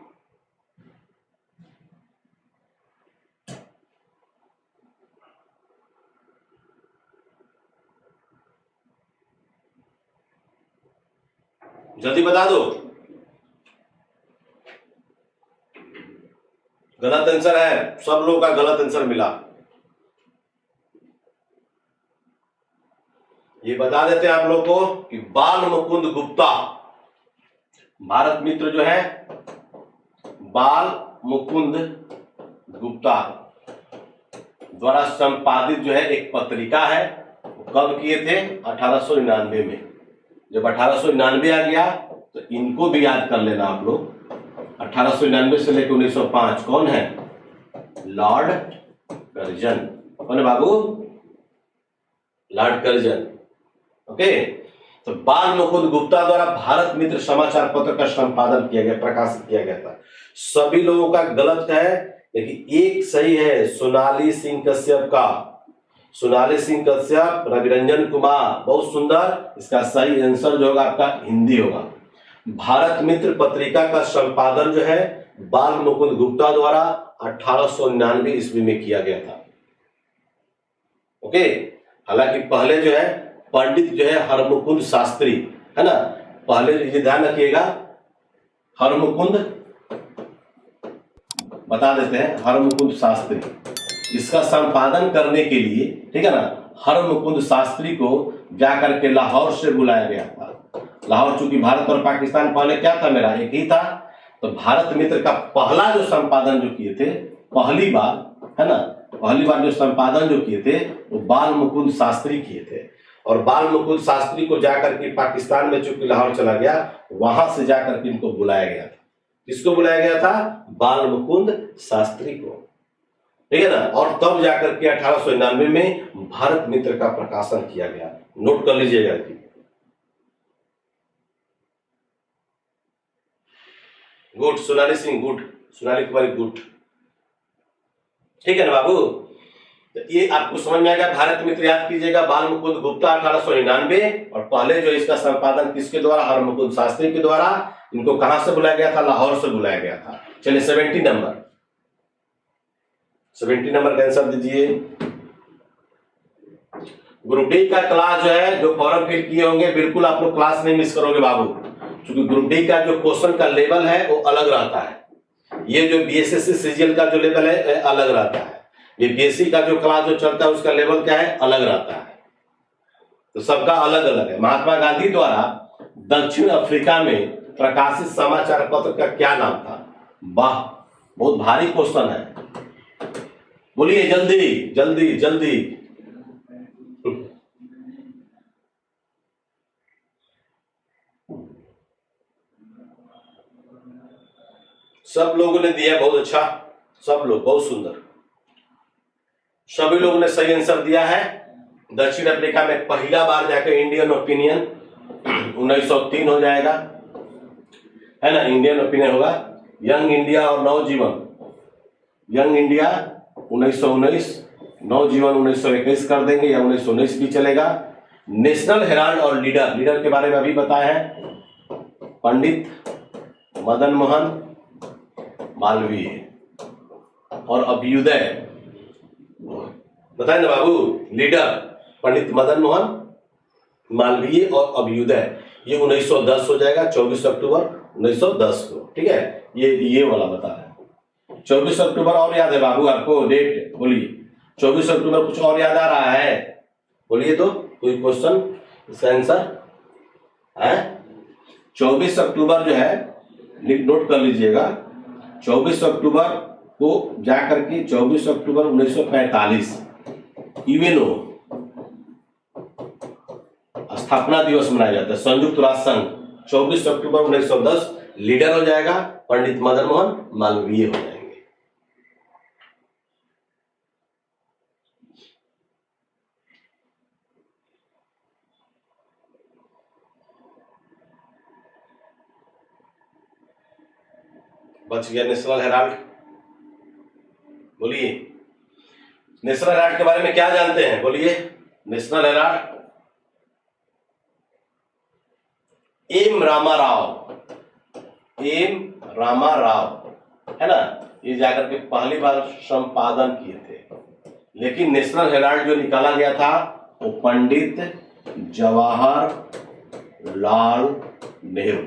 जल्दी बता दो। गलत आंसर है, सब लोगों का गलत आंसर मिला। ये बता देते हैं आप लोग को कि बाल मुकुंद गुप्ता, भारत मित्र जो है बाल मुकुंद गुप्ता द्वारा संपादित जो है एक पत्रिका है। कब किए थे? 1899 में। जब 1899 आ गया तो इनको भी याद कर लेना आप लोग। 1899 से लेकर 1905 कौन है? Lord Curzon. कौन है बाबू? Lord Curzon. ओके, तो बाल मुकुंद गुप्ता द्वारा भारत मित्र समाचार पत्र का संपादन किया गया, प्रकाशित किया गया था। सभी लोगों का गलत है, लेकिन एक सही है, सोनाली सिंह कश्यप का। सोनाली सिंह कश्यप, रविरंजन कुमार, बहुत सुंदर। इसका सही आंसर जो होगा आपका हिंदी होगा। भारत मित्र पत्रिका का संपादन जो है बाल मुकुंद गुप्ता द्वारा 1899 ईस्वी में किया गया था। ओके, हालांकि पहले जो है पंडित जो है हरमुकुंद शास्त्री है ना, पहले ये ध्यान रखिएगा, हरमुकुंद बता देते हैं, हरमुकुंद शास्त्री। इसका संपादन करने के लिए, ठीक है ना, हरमुकुंद शास्त्री को जाकर के लाहौर से बुलाया गया था। लाहौर, चूंकि भारत और पाकिस्तान पहले क्या था, मेरा एक ही था, तो भारत मित्र का पहला जो संपादन जो किए थे, पहली बार है ना, पहली बार जो संपादन जो किए थे वो बाल मुकुंद शास्त्री किए थे। और बाल मुकुंद शास्त्री को जाकर के पाकिस्तान में चूंकि लाहौर चला गया, वहां से जाकर के इनको बुलाया गया था। किसको बुलाया गया था? बाल मुकुंद शास्त्री को, ठीक है ना। और तब जाकर के 1899 में भारत मित्र का प्रकाशन किया गया। नोट कर लीजिएगा कि good, Sonali Singh good, Sonali Kumari good, ठीक है ना बाबू। तो ये आपको समझ में आएगा। भारत मित्र याद कीजिएगा, बाल मुकुंद गुप्ता 1899, और पहले जो इसका संपादन किसके द्वारा? हरमुकुंद शास्त्री के द्वारा। इनको कहां से बुलाया गया था? लाहौर से बुलाया गया था। चलिए 70 नंबर, 70 नंबर का आंसर दीजिए। ग्रुप डी का क्लास जो है, जो फॉर्म फिल किए होंगे, बिल्कुल आप लोग क्लास नहीं मिस करोगे बाबू। क्योंकि ग्रुप डी का जो क्वेश्चन का लेवल है वो अलग रहता है, ये जो बीएसएससी सीजीएल का जो लेवल है अलग रहता है, ये बीएससी का जो क्लास जो चलता है उसका लेवल क्या है, अलग रहता है। तो सबका अलग अलग है। महात्मा गांधी द्वारा दक्षिण अफ्रीका में प्रकाशित समाचार पत्र का क्या नाम था? वाह, बहुत भारी क्वेश्चन है, बोलिए जल्दी जल्दी जल्दी। सब लोगों ने दिया, बहुत अच्छा, सब लोग बहुत सुंदर, सभी लोगों ने सही आंसर दिया है। दक्षिण अफ्रीका में पहला बार जाकर इंडियन ओपिनियन 1903 हो जाएगा, है ना, इंडियन ओपिनियन होगा। यंग इंडिया और नवजीवन, यंग इंडिया 1919, नवजीवन 1921 कर देंगे या 1919 भी चलेगा। नेशनल हेराल्ड और लीडर, लीडर के बारे में अभी बताया है, पंडित मदन मोहन मालवीय और अभ्युदय, बताए ना बाबू, लीडर पंडित मदन मोहन मालवीय और अभ्युदय, ये 1910 हो जाएगा, 24 अक्टूबर 1910 को, ठीक है, ये वाला बता रहा है। 24 अक्टूबर और याद है बाबू आपको डेट? बोलिए 24 अक्टूबर, कुछ और याद आ रहा है? बोलिए तो, कोई क्वेश्चन, इसका आंसर है 24 अक्टूबर जो है, नोट कर लीजिएगा, 24 अक्टूबर को जाकर के 24 अक्टूबर 1945 यूएनओ स्थापना दिवस मनाया जाता है, संयुक्त राष्ट्र संघ। 24 अक्टूबर 1910 लीडर हो जाएगा पंडित मदन मोहन मालवीय हो जाएंगे। बच गया नेशनल हेराल्ड, बोलिए नेशनल हेराल्ड के बारे में क्या जानते हैं? बोलिए National Herald, M Rama Rao, M Rama Rao, है ना, ये जाकर के पहली बार संपादन किए थे। लेकिन नेशनल हेराल्ड जो निकाला गया था वो पंडित जवाहरलाल नेहरू,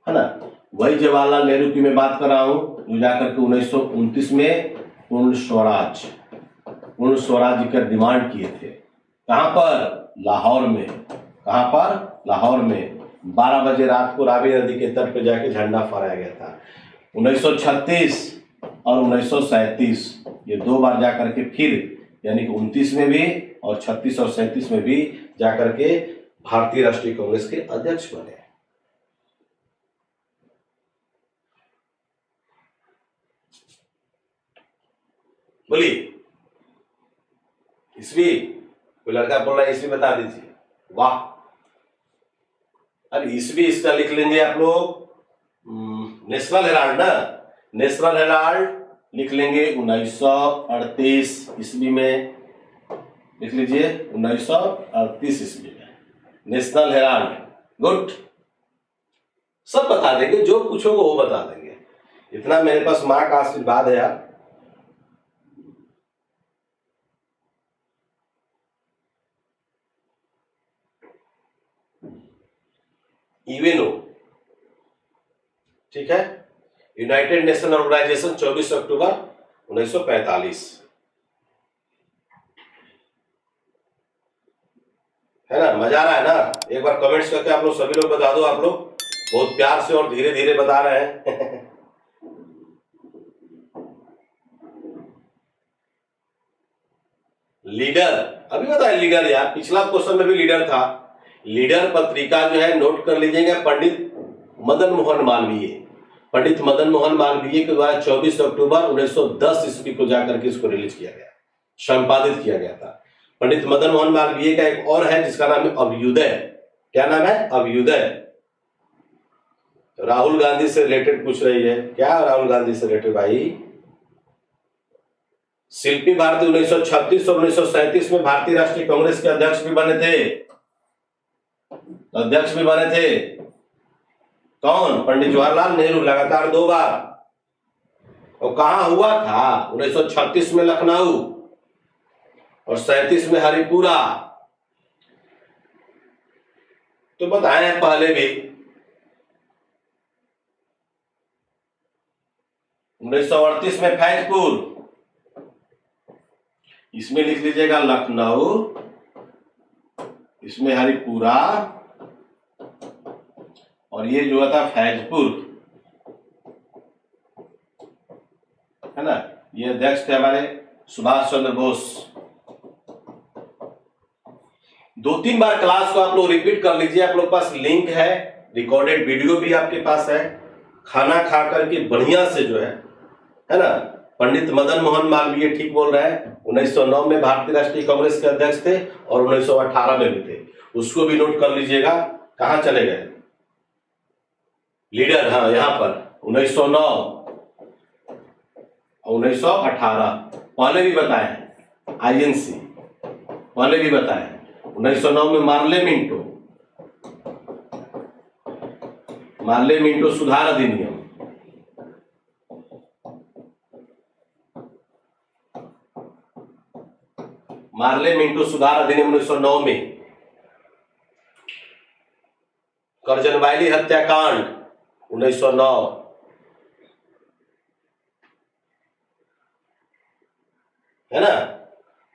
है ना, वही जवाहरलाल नेहरू की मैं बात कर रहा हूं, जो जाकर के 1929 में पूर्ण स्वराज का डिमांड किए थे। कहां पर? लाहौर में। कहां पर? लाहौर में। 12 बजे रात को रावी नदी के तट पर जाके झंडा फहराया गया था। 1936 और 1937 ये दो बार जाकर के फिर, यानी कि 29 में भी और 36 और 37 में भी जाकर के भारतीय राष्ट्रीय कांग्रेस के अध्यक्ष बने। बोलिए ईस्वी, कोई लड़का बोल रहा है ईस्वी बता दीजिए। वाह, अरे ईस्वी इसका लिख लेंगे आप लोग, नेशनल हेराल्ड ना, नेशनल हेराल्ड लिख लेंगे 1938 ईस्वी में, लिख लीजिए 1938 ईस्वी में नेशनल हेराल्ड। गुड, सब बता देंगे, जो पूछोगे वो बता देंगे, इतना मेरे पास माँ का आशीर्वाद है यार। यूएनओ, ठीक है, यूनाइटेड नेशन ऑर्गेनाइजेशन, 24 अक्टूबर 1945, है ना। मजा आ रहा है ना? एक बार कमेंट्स करके आप लोग सभी लोग बता दो, आप लोग बहुत प्यार से और धीरे धीरे बता रहे हैं। लीडर, अभी बताया लीडर यार, पिछला क्वेश्चन में भी लीडर था। लीडर पत्रिका जो है, नोट कर लीजिएगा, पंडित मदन मोहन मालवीय, पंडित मदन मोहन मालवीय के द्वारा 24 अक्टूबर 1910 ईस्वी को जाकर के इसको रिलीज किया गया, संपादित किया गया था। पंडित मदन मोहन मालवीय का एक और है जिसका नाम है अभ्युदय। क्या नाम है? अभ्युदय। राहुल गांधी से रिलेटेड पूछ रही है क्या? राहुल गांधी से रिलेटेड भाई, शिल्पी भारती 1936 और 1937 में भारतीय राष्ट्रीय कांग्रेस के अध्यक्ष भी बने थे, अध्यक्ष भी बने थे। कौन? पंडित जवाहरलाल नेहरू, लगातार 2 बार। और कहां हुआ था? 1936 में लखनऊ और 37 में हरिपुरा। तो बताए हैं पहले भी, 1938 में फैजपुर, इसमें लिख लीजिएगा लखनऊ, इसमें हरिपुरा, और ये जो था फैजपुर, है ना। ये अध्यक्ष थे हमारे सुभाष चंद्र बोस। 2-3 बार क्लास को आप लोग रिपीट कर लीजिए, आप लोग पास लिंक है, रिकॉर्डेड वीडियो भी आपके पास है। खाना खा करके बढ़िया से जो है ना। पंडित मदन मोहन मालवीय ठीक बोल रहे हैं, 1909 में भारतीय राष्ट्रीय कांग्रेस के अध्यक्ष थे और 1918 में भी थे, उसको भी नोट कर लीजिएगा। कहां चले गए लीडर? हाँ, यहां पर 1909 और 1918 पहले भी बताए हैं, आईएनसी पहले भी बताए हैं। 1909 में मार्ले मिंटो सुधार अधिनियम, मार्ले मिंटो सुधार अधिनियम 1909 में। करजनवाइली हत्याकांड 1909, है ना।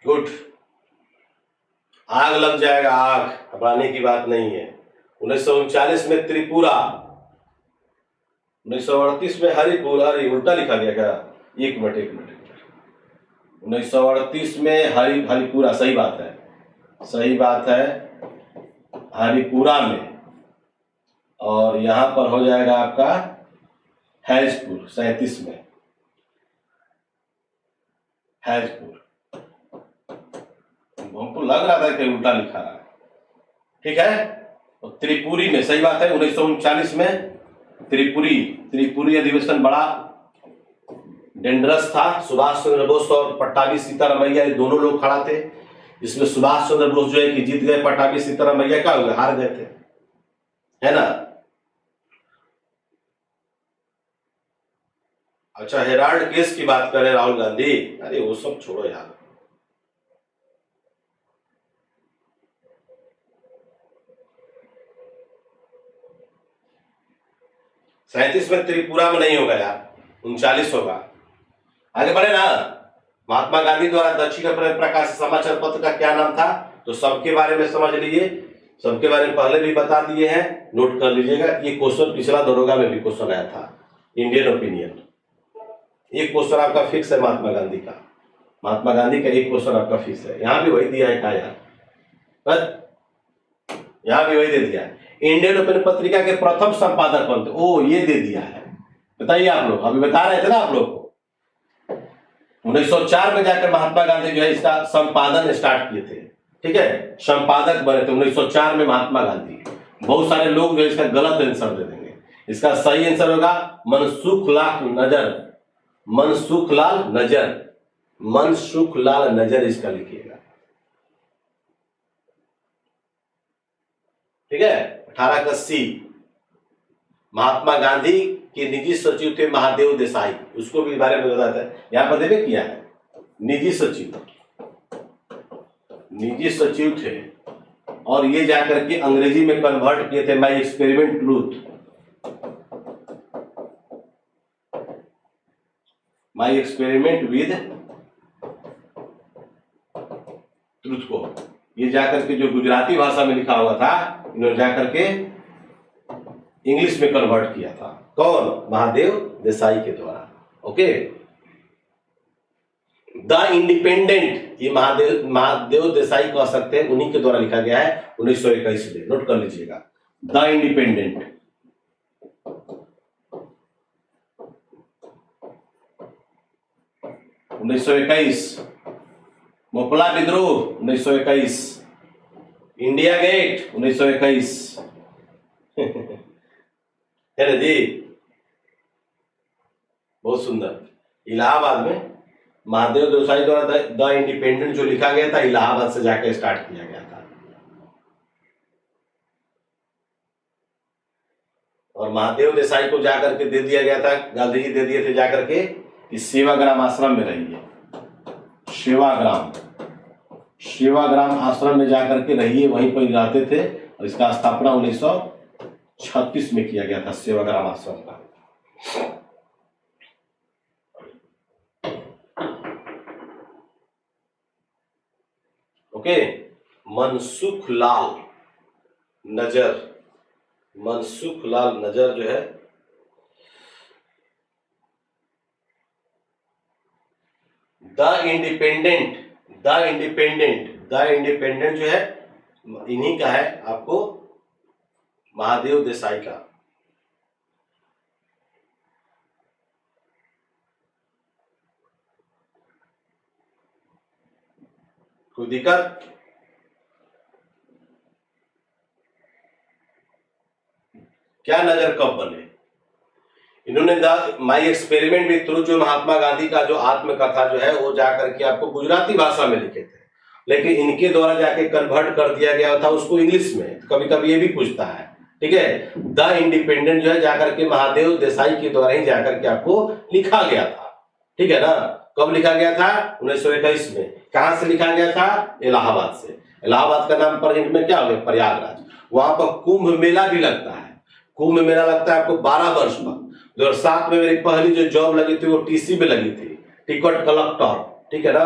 गुड। आग लग जाएगा, आग घबराने की बात नहीं है। 1939 में त्रिपुरा, 1938 में हरिपुरा, अरे उल्टा लिखा गया क्या? एक मिनट 1938 में हरिपुरा, सही बात है हरिपुरा में, और यहां पर हो जाएगा आपका हैजपुर 37 में, हैजपुर। हमको लग रहा था कि उल्टा लिखा रहा है, ठीक है। और त्रिपुरी में, सही बात है, 1939 में त्रिपुरी अधिवेशन बड़ा डेंजरस था। सुभाष चंद्र बोस और पट्टाभी सीतारामैया, ये दोनों लोग खड़ा थे। इसमें सुभाष चंद्र बोस जो है कि जीत गए, पट्टाभी सीतारामैया क्या हो गए, हार गए थे, है ना। अच्छा, हेराल्ड केस की बात करें राहुल गांधी, अरे वो सब छोड़ो यार। सैंतीस में त्रिपुरा में नहीं होगा यार, 39 होगा। आगे बढ़े ना। महात्मा गांधी द्वारा दक्षिण अफ्रीका प्रकाशित समाचार पत्र का क्या नाम था? तो सबके बारे में समझ लीजिए, सबके बारे में पहले भी बता दिए हैं, नोट कर लीजिएगा। ये क्वेश्चन पिछला दरोगा में भी क्वेश्चन आया था, इंडियन ओपिनियन। एक क्वेश्चन आपका फिक्स है महात्मा गांधी का, महात्मा गांधी का एक क्वेश्चन आपका फिक्स है। यहां भी वही दिया है क्या यार? यहां भी वही दे दिया है। इंडियन ओपिनियन पत्रिका के प्रथम संपादक कौन थे? ओ, ये दे दिया है, बताइए आप लोग। अभी बता रहे थे ना आप लोग को, 1904 में जाकर महात्मा गांधी जो है इसका संपादन स्टार्ट किए थे, ठीक है। संपादक बने थे 1904 में महात्मा गांधी। बहुत सारे लोग जो इसका गलत आंसर दे देंगे, इसका सही आंसर होगा मनसुख लाल नजर, इसका लिखिएगा, ठीक है। 18 का सी। महात्मा गांधी के निजी सचिव थे महादेव देसाई, उसको भी बारे में बताता है, यहां पर देखे किया है। निजी सचिव थे, और ये जाकर के अंग्रेजी में कन्वर्ट किए थे, माई एक्सपेरिमेंट विद ट्रूथ को, ये जाकर के जो गुजराती भाषा में लिखा हुआ था, इन्होंने जाकर के इंग्लिश में कन्वर्ट किया था। कौन? महादेव देसाई के द्वारा। ओके। द इंडिपेंडेंट, ये महादेव देसाई कह सकते हैं, उन्हीं के द्वारा लिखा गया है 1921 में, नोट कर लीजिएगा। द इंडिपेंडेंट, मोपला विद्रोह 1921, इंडिया गेट 1921 है ना जी, बहुत सुंदर। इलाहाबाद में महादेव देसाई द्वारा द इंडिपेंडेंट जो लिखा गया था, इलाहाबाद से जाकर स्टार्ट किया गया था। और महादेव देसाई को जाकर के दे दिया गया था, गांधी जी दे दिए थे जाकर के कि सेवाग्राम आश्रम में रहिए, सेवाग्राम आश्रम में जाकर के रहिए, वहीं पर रहते थे। और इसका स्थापना 1936 में किया गया था, सेवाग्राम आश्रम का। ओके, मनसुख लाल नजर, मनसुख लाल नजर जो है द इंडिपेंडेंट जो है इन्हीं का है, आपको महादेव देसाई का। कोई दिक्कत? क्या नजर कब बने? इन्होंने माई एक्सपेरिमेंट विथ ट्रुथ जो महात्मा गांधी का जो आत्मकथा जो है वो जाकर के आपको गुजराती भाषा में लिखे थे, लेकिन इनके द्वारा जाके कन्वर्ट कर दिया गया था उसको इंग्लिश में। कभी कभी ये भी पूछता है, ठीक है। द इंडिपेंडेंट जो है जाकर के महादेव देसाई के द्वारा ही जाकर के आपको लिखा गया था, ठीक है ना। कब लिखा गया था? 1921 में। कहां से लिखा गया था? इलाहाबाद से। इलाहाबाद का नाम प्रेजेंट में क्या हो गया? प्रयागराज। वहां पर कुंभ मेला भी लगता है। कुंभ मेला लगता है आपको 12 वर्ष पर। 2007 में मेरी पहली जो जॉब लगी थी वो टीसी में लगी थी, टिकट कलेक्टर, ठीक है ना।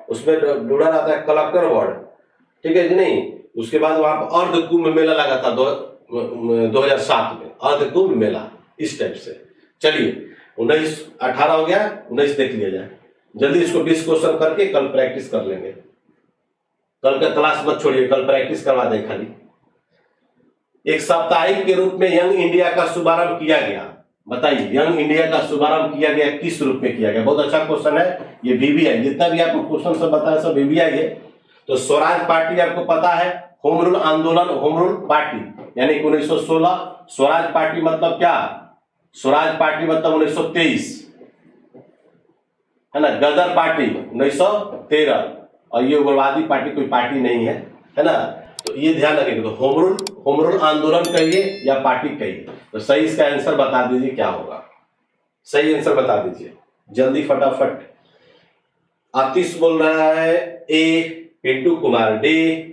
उसमें जुड़ा रहता है कलेक्टर वार्ड, ठीक है कि नहीं। उसके बाद वहां पर अर्ध कुंभ मेला लगा था 2007 में, अर्ध कुंभ मेला इस टाइप से। चलिए 19 18 हो गया, 19 देख लिया जाए जल्दी। इसको 20 क्वेश्चन करके कल प्रैक्टिस कर लेंगे। कल का क्लास मत छोड़िए, कल प्रैक्टिस करवा दें खाली। एक साप्ताहिक के रूप में यंग इंडिया का शुभारंभ किया गया। बताइए, यंग इंडिया का शुभारंभ किया गया किस रूप में किया गया? बहुत अच्छा क्वेश्चन है ये। बीबीआई जितना भी आपको क्वेश्चन सब बताया सब बीबीआई है। तो स्वराज पार्टी आपको पता है, होम रूल आंदोलन, होम रूल पार्टी यानी 1916। स्वराज पार्टी मतलब क्या? स्वराज पार्टी मतलब 1923 है ना। गदर पार्टी 1913, और ये उग्रवादी पार्टी कोई पार्टी नहीं है ना। तो ये ध्यान रखेंगे। तो होम रूल आंदोलन कहिए या पार्टी कहिए, तो सही इसका आंसर बता दीजिए क्या होगा। सही आंसर बता दीजिए जल्दी फटाफट। आतिश बोल रहा है ए, पिंटू कुमार डी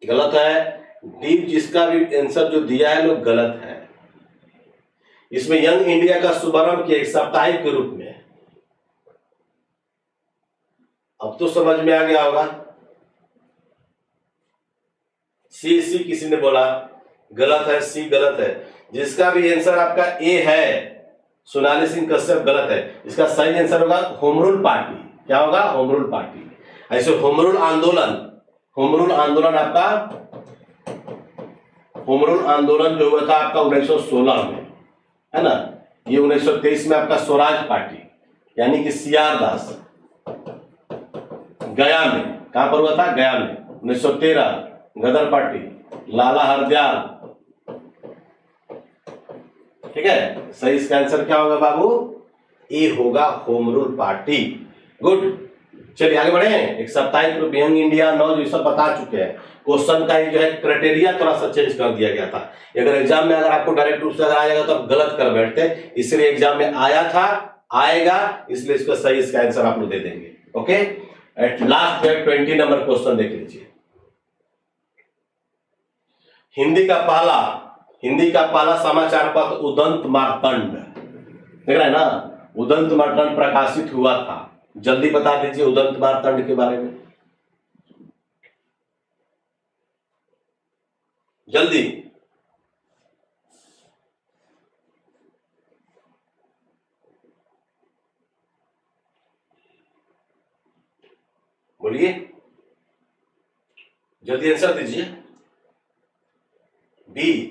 गलत है। डी जिसका भी आंसर जो दिया है लोग गलत है। इसमें यंग इंडिया का शुभारंभ किया एक साप्ताहिक के रूप में। अब तो समझ में आ गया होगा। सी किसी ने बोला गलत है, सी गलत है। जिसका भी आंसर आपका ए है, सोनाली सिंह कश्यप, गलत है। इसका सही आंसर होगा होम रूल पार्टी। क्या होगा? Home rule party. ऐसे होम रूल आंदोलन आपका, होम रूल आंदोलन जो हुआ था आपका 1916 में, है ना। ये 1923 में आपका स्वराज पार्टी यानी कि सीआर दास, गया में। कहां पर हुआ था? गया में। 1913 गदर पार्टी, लाला हरदयाल, ठीक है। सही इसका आंसर क्या होगा बाबू? ए होगा होम रूल पार्टी। गुड, चलिए आगे बढ़े। एक साप्ताहिक रूप यंग इंडिया 9 जो सब बता चुके हैं। क्वेश्चन का जो है क्राइटेरिया थोड़ा सा चेंज कर दिया गया था। अगर एग्जाम में अगर आपको डायरेक्ट रूप से अगर आ जाएगा तो आप गलत कर बैठते, इसलिए एग्जाम में आया था, आएगा, इसलिए इसका सही इसका आंसर आप लोग दे देंगे। ओके, एट लास्ट में 20 नंबर क्वेश्चन देख लीजिए। हिंदी का पहला समाचार पत्र उदंत मार्तंड, देख रहे हैं ना। उदंत मार्तंड प्रकाशित हुआ था। जल्दी बता दीजिए उदंत मार्तंड के बारे में, जल्दी। बोलिए, जल्दी आंसर दीजिए। बी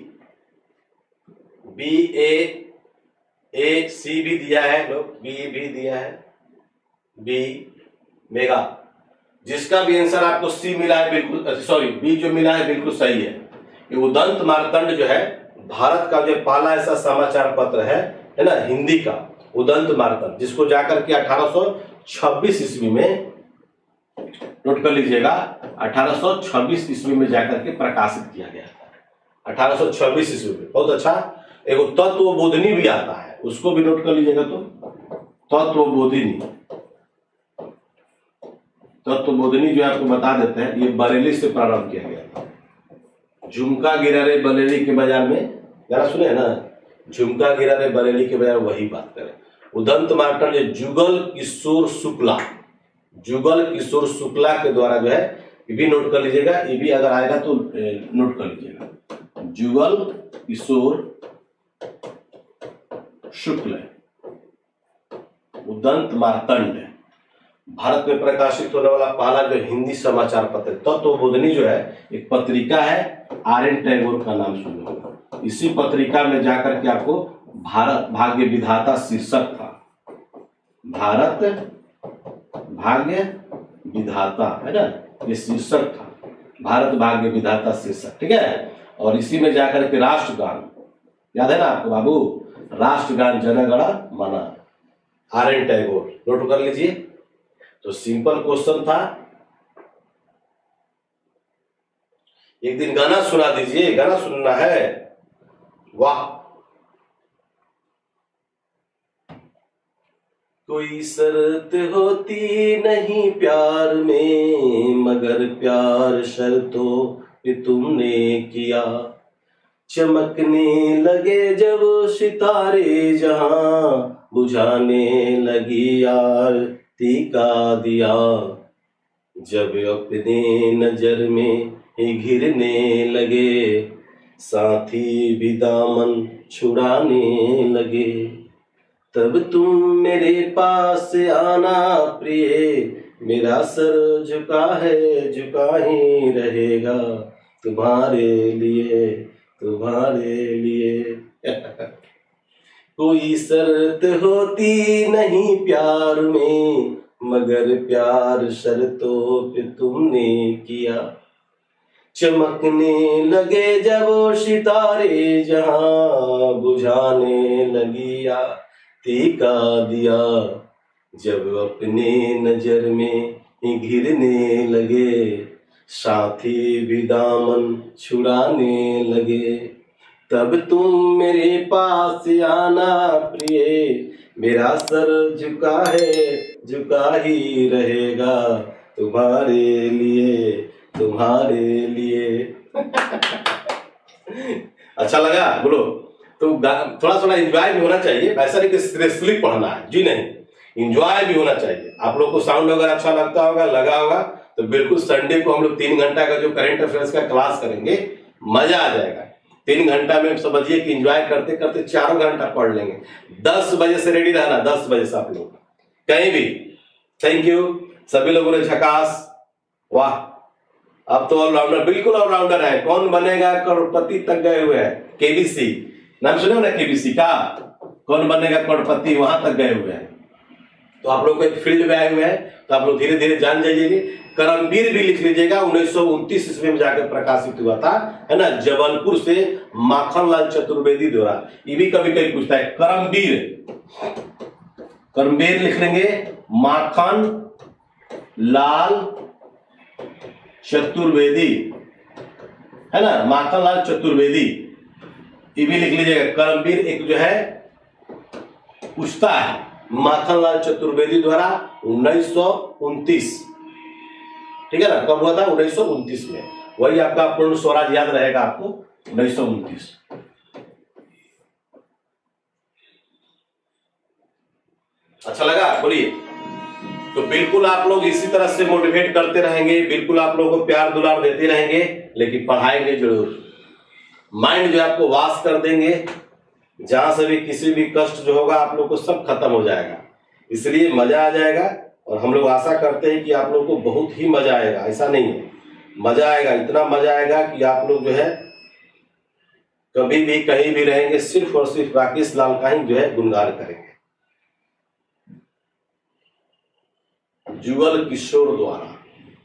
ए सी भी दिया है लोग, बी भी दिया है, बी मेगा। जिसका भी आंसर आपको सी मिला है बिल्कुल, सॉरी बी जो मिला है बिल्कुल सही है। ये उदंत मार्तंड जो है भारत का जो पहला ऐसा समाचार पत्र है ना, हिंदी का, उदंत मार्तंड, जिसको जाकर के 1826 ईस्वी में, नोट कर लीजिएगा, 1826 ईस्वी में जाकर के प्रकाशित किया गया था। 1826 ईस्वी में। बहुत अच्छा। एक तत्वबोधिनी भी आता है, उसको भी नोट कर लीजिएगा। तो तत्वबोधिनी जो आपको बता देते हैं, ये बरेली से प्रारंभ किया गया था। झुमका गिरा रे बरेली के बाजार में, जरा सुने ना, झुमका गिरा रे बरेली के बाजार, वही बात करें। उदंत मार्तंड जुगल किशोर शुक्ला, जुगल किशोर शुक्ला के द्वारा जो है, ये भी नोट कर लीजिएगा, ये भी अगर आएगा तो नोट कर लीजिएगा। जुगल किशोर शुक्ल उदंत मार्तंड भारत में प्रकाशित होने वाला पहला जो हिंदी समाचार पत्र तत्वबोधिनी जो है एक पत्रिका है, आर.एन. टैगोर का नाम सुने होगा। इसी पत्रिका में जाकर के आपको भारत भाग्य विधाता शीर्षक था, भारत भाग्य विधाता है ना, ये शीर्षक था, भारत भाग्य विधाता शीर्षक, ठीक है। और इसी में जाकर के राष्ट्रगान, याद है ना आपको बाबू, राष्ट्रगान जनगण मन, आर.एन. टैगोर, नोट कर लीजिए। तो सिंपल क्वेश्चन था, एक दिन गाना सुना दीजिए, गाना सुनना है, वाह। कोई शर्त होती नहीं प्यार में, मगर प्यार शर्तों पे तुमने किया, चमकने लगे जब सितारे जहां, बुझाने लगी आरती का दिया, जब अपने नजर में ही घिरने लगे, साथी भी दामन छुड़ाने लगे, तब तुम मेरे पास आना प्रिय, मेरा सर झुका है झुका ही रहेगा, तुम्हारे लिए तुम्हारे लिए। कोई शर्त होती नहीं प्यार में, मगर प्यार शर्तों पे तुमने किया, चमकने लगे जब सितारे जहां, बुझाने लगी आरती का दिया, जब अपने नजर में ही घिरने लगे, साथी भी दामन छुड़ाने लगे, तब तुम मेरे पास आना प्रिय, मेरा सर झुका है झुका ही रहेगा, तुम्हारे लिए तुम्हारे लिए। अच्छा लगा बोलो? तो थोड़ा थोड़ा एंजॉय भी होना चाहिए, ऐसा नहीं कि सीरियसली पढ़ना है, जी नहीं, एंजॉय भी होना चाहिए। आप लोग को साउंड अगर अच्छा लगता होगा, लगा होगा, तो बिल्कुल संडे को हम लोग 3 घंटा का जो करंट अफेयर्स का क्लास करेंगे, मजा आ जाएगा। 3 घंटा में समझिए कि एंजॉय करते करते 4 घंटा पढ़ लेंगे। 10 बजे से रेडी रहना, 10 बजे से आप लोग कहीं भी। थैंक यू सभी लोगों ने, झकास, वाह। अब तो ऑलराउंडर, बिल्कुल ऑलराउंडर है। कौन बनेगा करोड़पति तक गए हुए हैं, केबीसी नाम सुने हो ना, केबीसी का, कौन बनेगा करोड़पति, वहां तक गए हुए हैं। तो आप लोग को एक फील्ड में आए हुए हैं, तो आप लोग धीरे धीरे जान जाइए। करमवीर भी लिख लीजिएगा, 1929 ईस्वी में जाकर प्रकाशित हुआ था, है ना, जबलपुर से माखनलाल चतुर्वेदी द्वारा। ये भी कभी कभी पूछता है, करमवीर, करमवीर लिख लेंगे, माखन लाल चतुर्वेदी, है ना, माखनलाल चतुर्वेदी, ये भी लिख लीजिएगा। करमवीर एक जो है पूछता है, माखनलाल चतुर्वेदी द्वारा 1929, ठीक है ना, कब हुआ था, 1929 में। वही आपका पूर्ण स्वराज याद रहेगा आपको, 1929। अच्छा लगा, बोलिए। तो बिल्कुल आप लोग इसी तरह से मोटिवेट करते रहेंगे, बिल्कुल आप लोगों को प्यार दुलार देते रहेंगे, लेकिन पढ़ाएंगे जरूर। माइंड जो आपको वाश कर देंगे, जहां से भी किसी भी कष्ट जो होगा आप लोग को सब खत्म हो जाएगा, इसलिए मजा आ जाएगा। और हम लोग आशा करते हैं कि आप लोग को बहुत ही मजा आएगा, ऐसा नहीं है, मजा आएगा, इतना मजा आएगा कि आप लोग जो है कभी भी कहीं भी रहेंगे, सिर्फ और सिर्फ राकेश लाल का ही जो है गुणगान करेंगे। जुगल किशोर द्वारा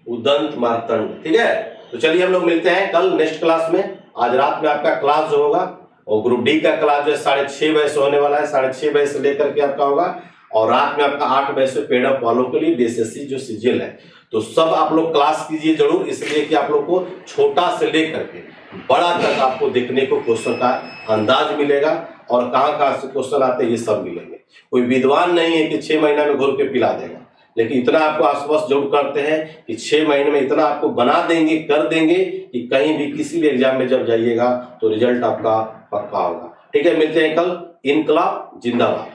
उदंत मार्तंड, ठीक है। तो चलिए हम लोग मिलते हैं कल नेक्स्ट क्लास में। आज रात में आपका क्लास जो होगा, और ग्रुप डी का क्लास जो है 6:30 बजे से होने वाला है, 6:30 बजे से लेकर के आपका होगा, और रात में आपका 8 बजे से पेड अप वालों के लिए DSSC जो सीजीएल है। तो सब आप लोग क्लास कीजिए जरूर, इसलिए कि आप लोग को छोटा से लेकर के बड़ा तक आपको देखने को क्वेश्चन का अंदाज मिलेगा, और कहाँ से क्वेश्चन आते हैं ये सब मिलेंगे। कोई विद्वान नहीं है कि 6 महीना में घोल के पिला देगा, लेकिन इतना आपको आश्वस्त जरूर करते हैं कि 6 महीने में इतना आपको बना देंगे, कर देंगे कि कहीं भी किसी भी एग्जाम में जब जाइएगा तो रिजल्ट आपका पक्का होगा। ठीक है, मिलते हैं कल। इनकलाब जिंदाबाद।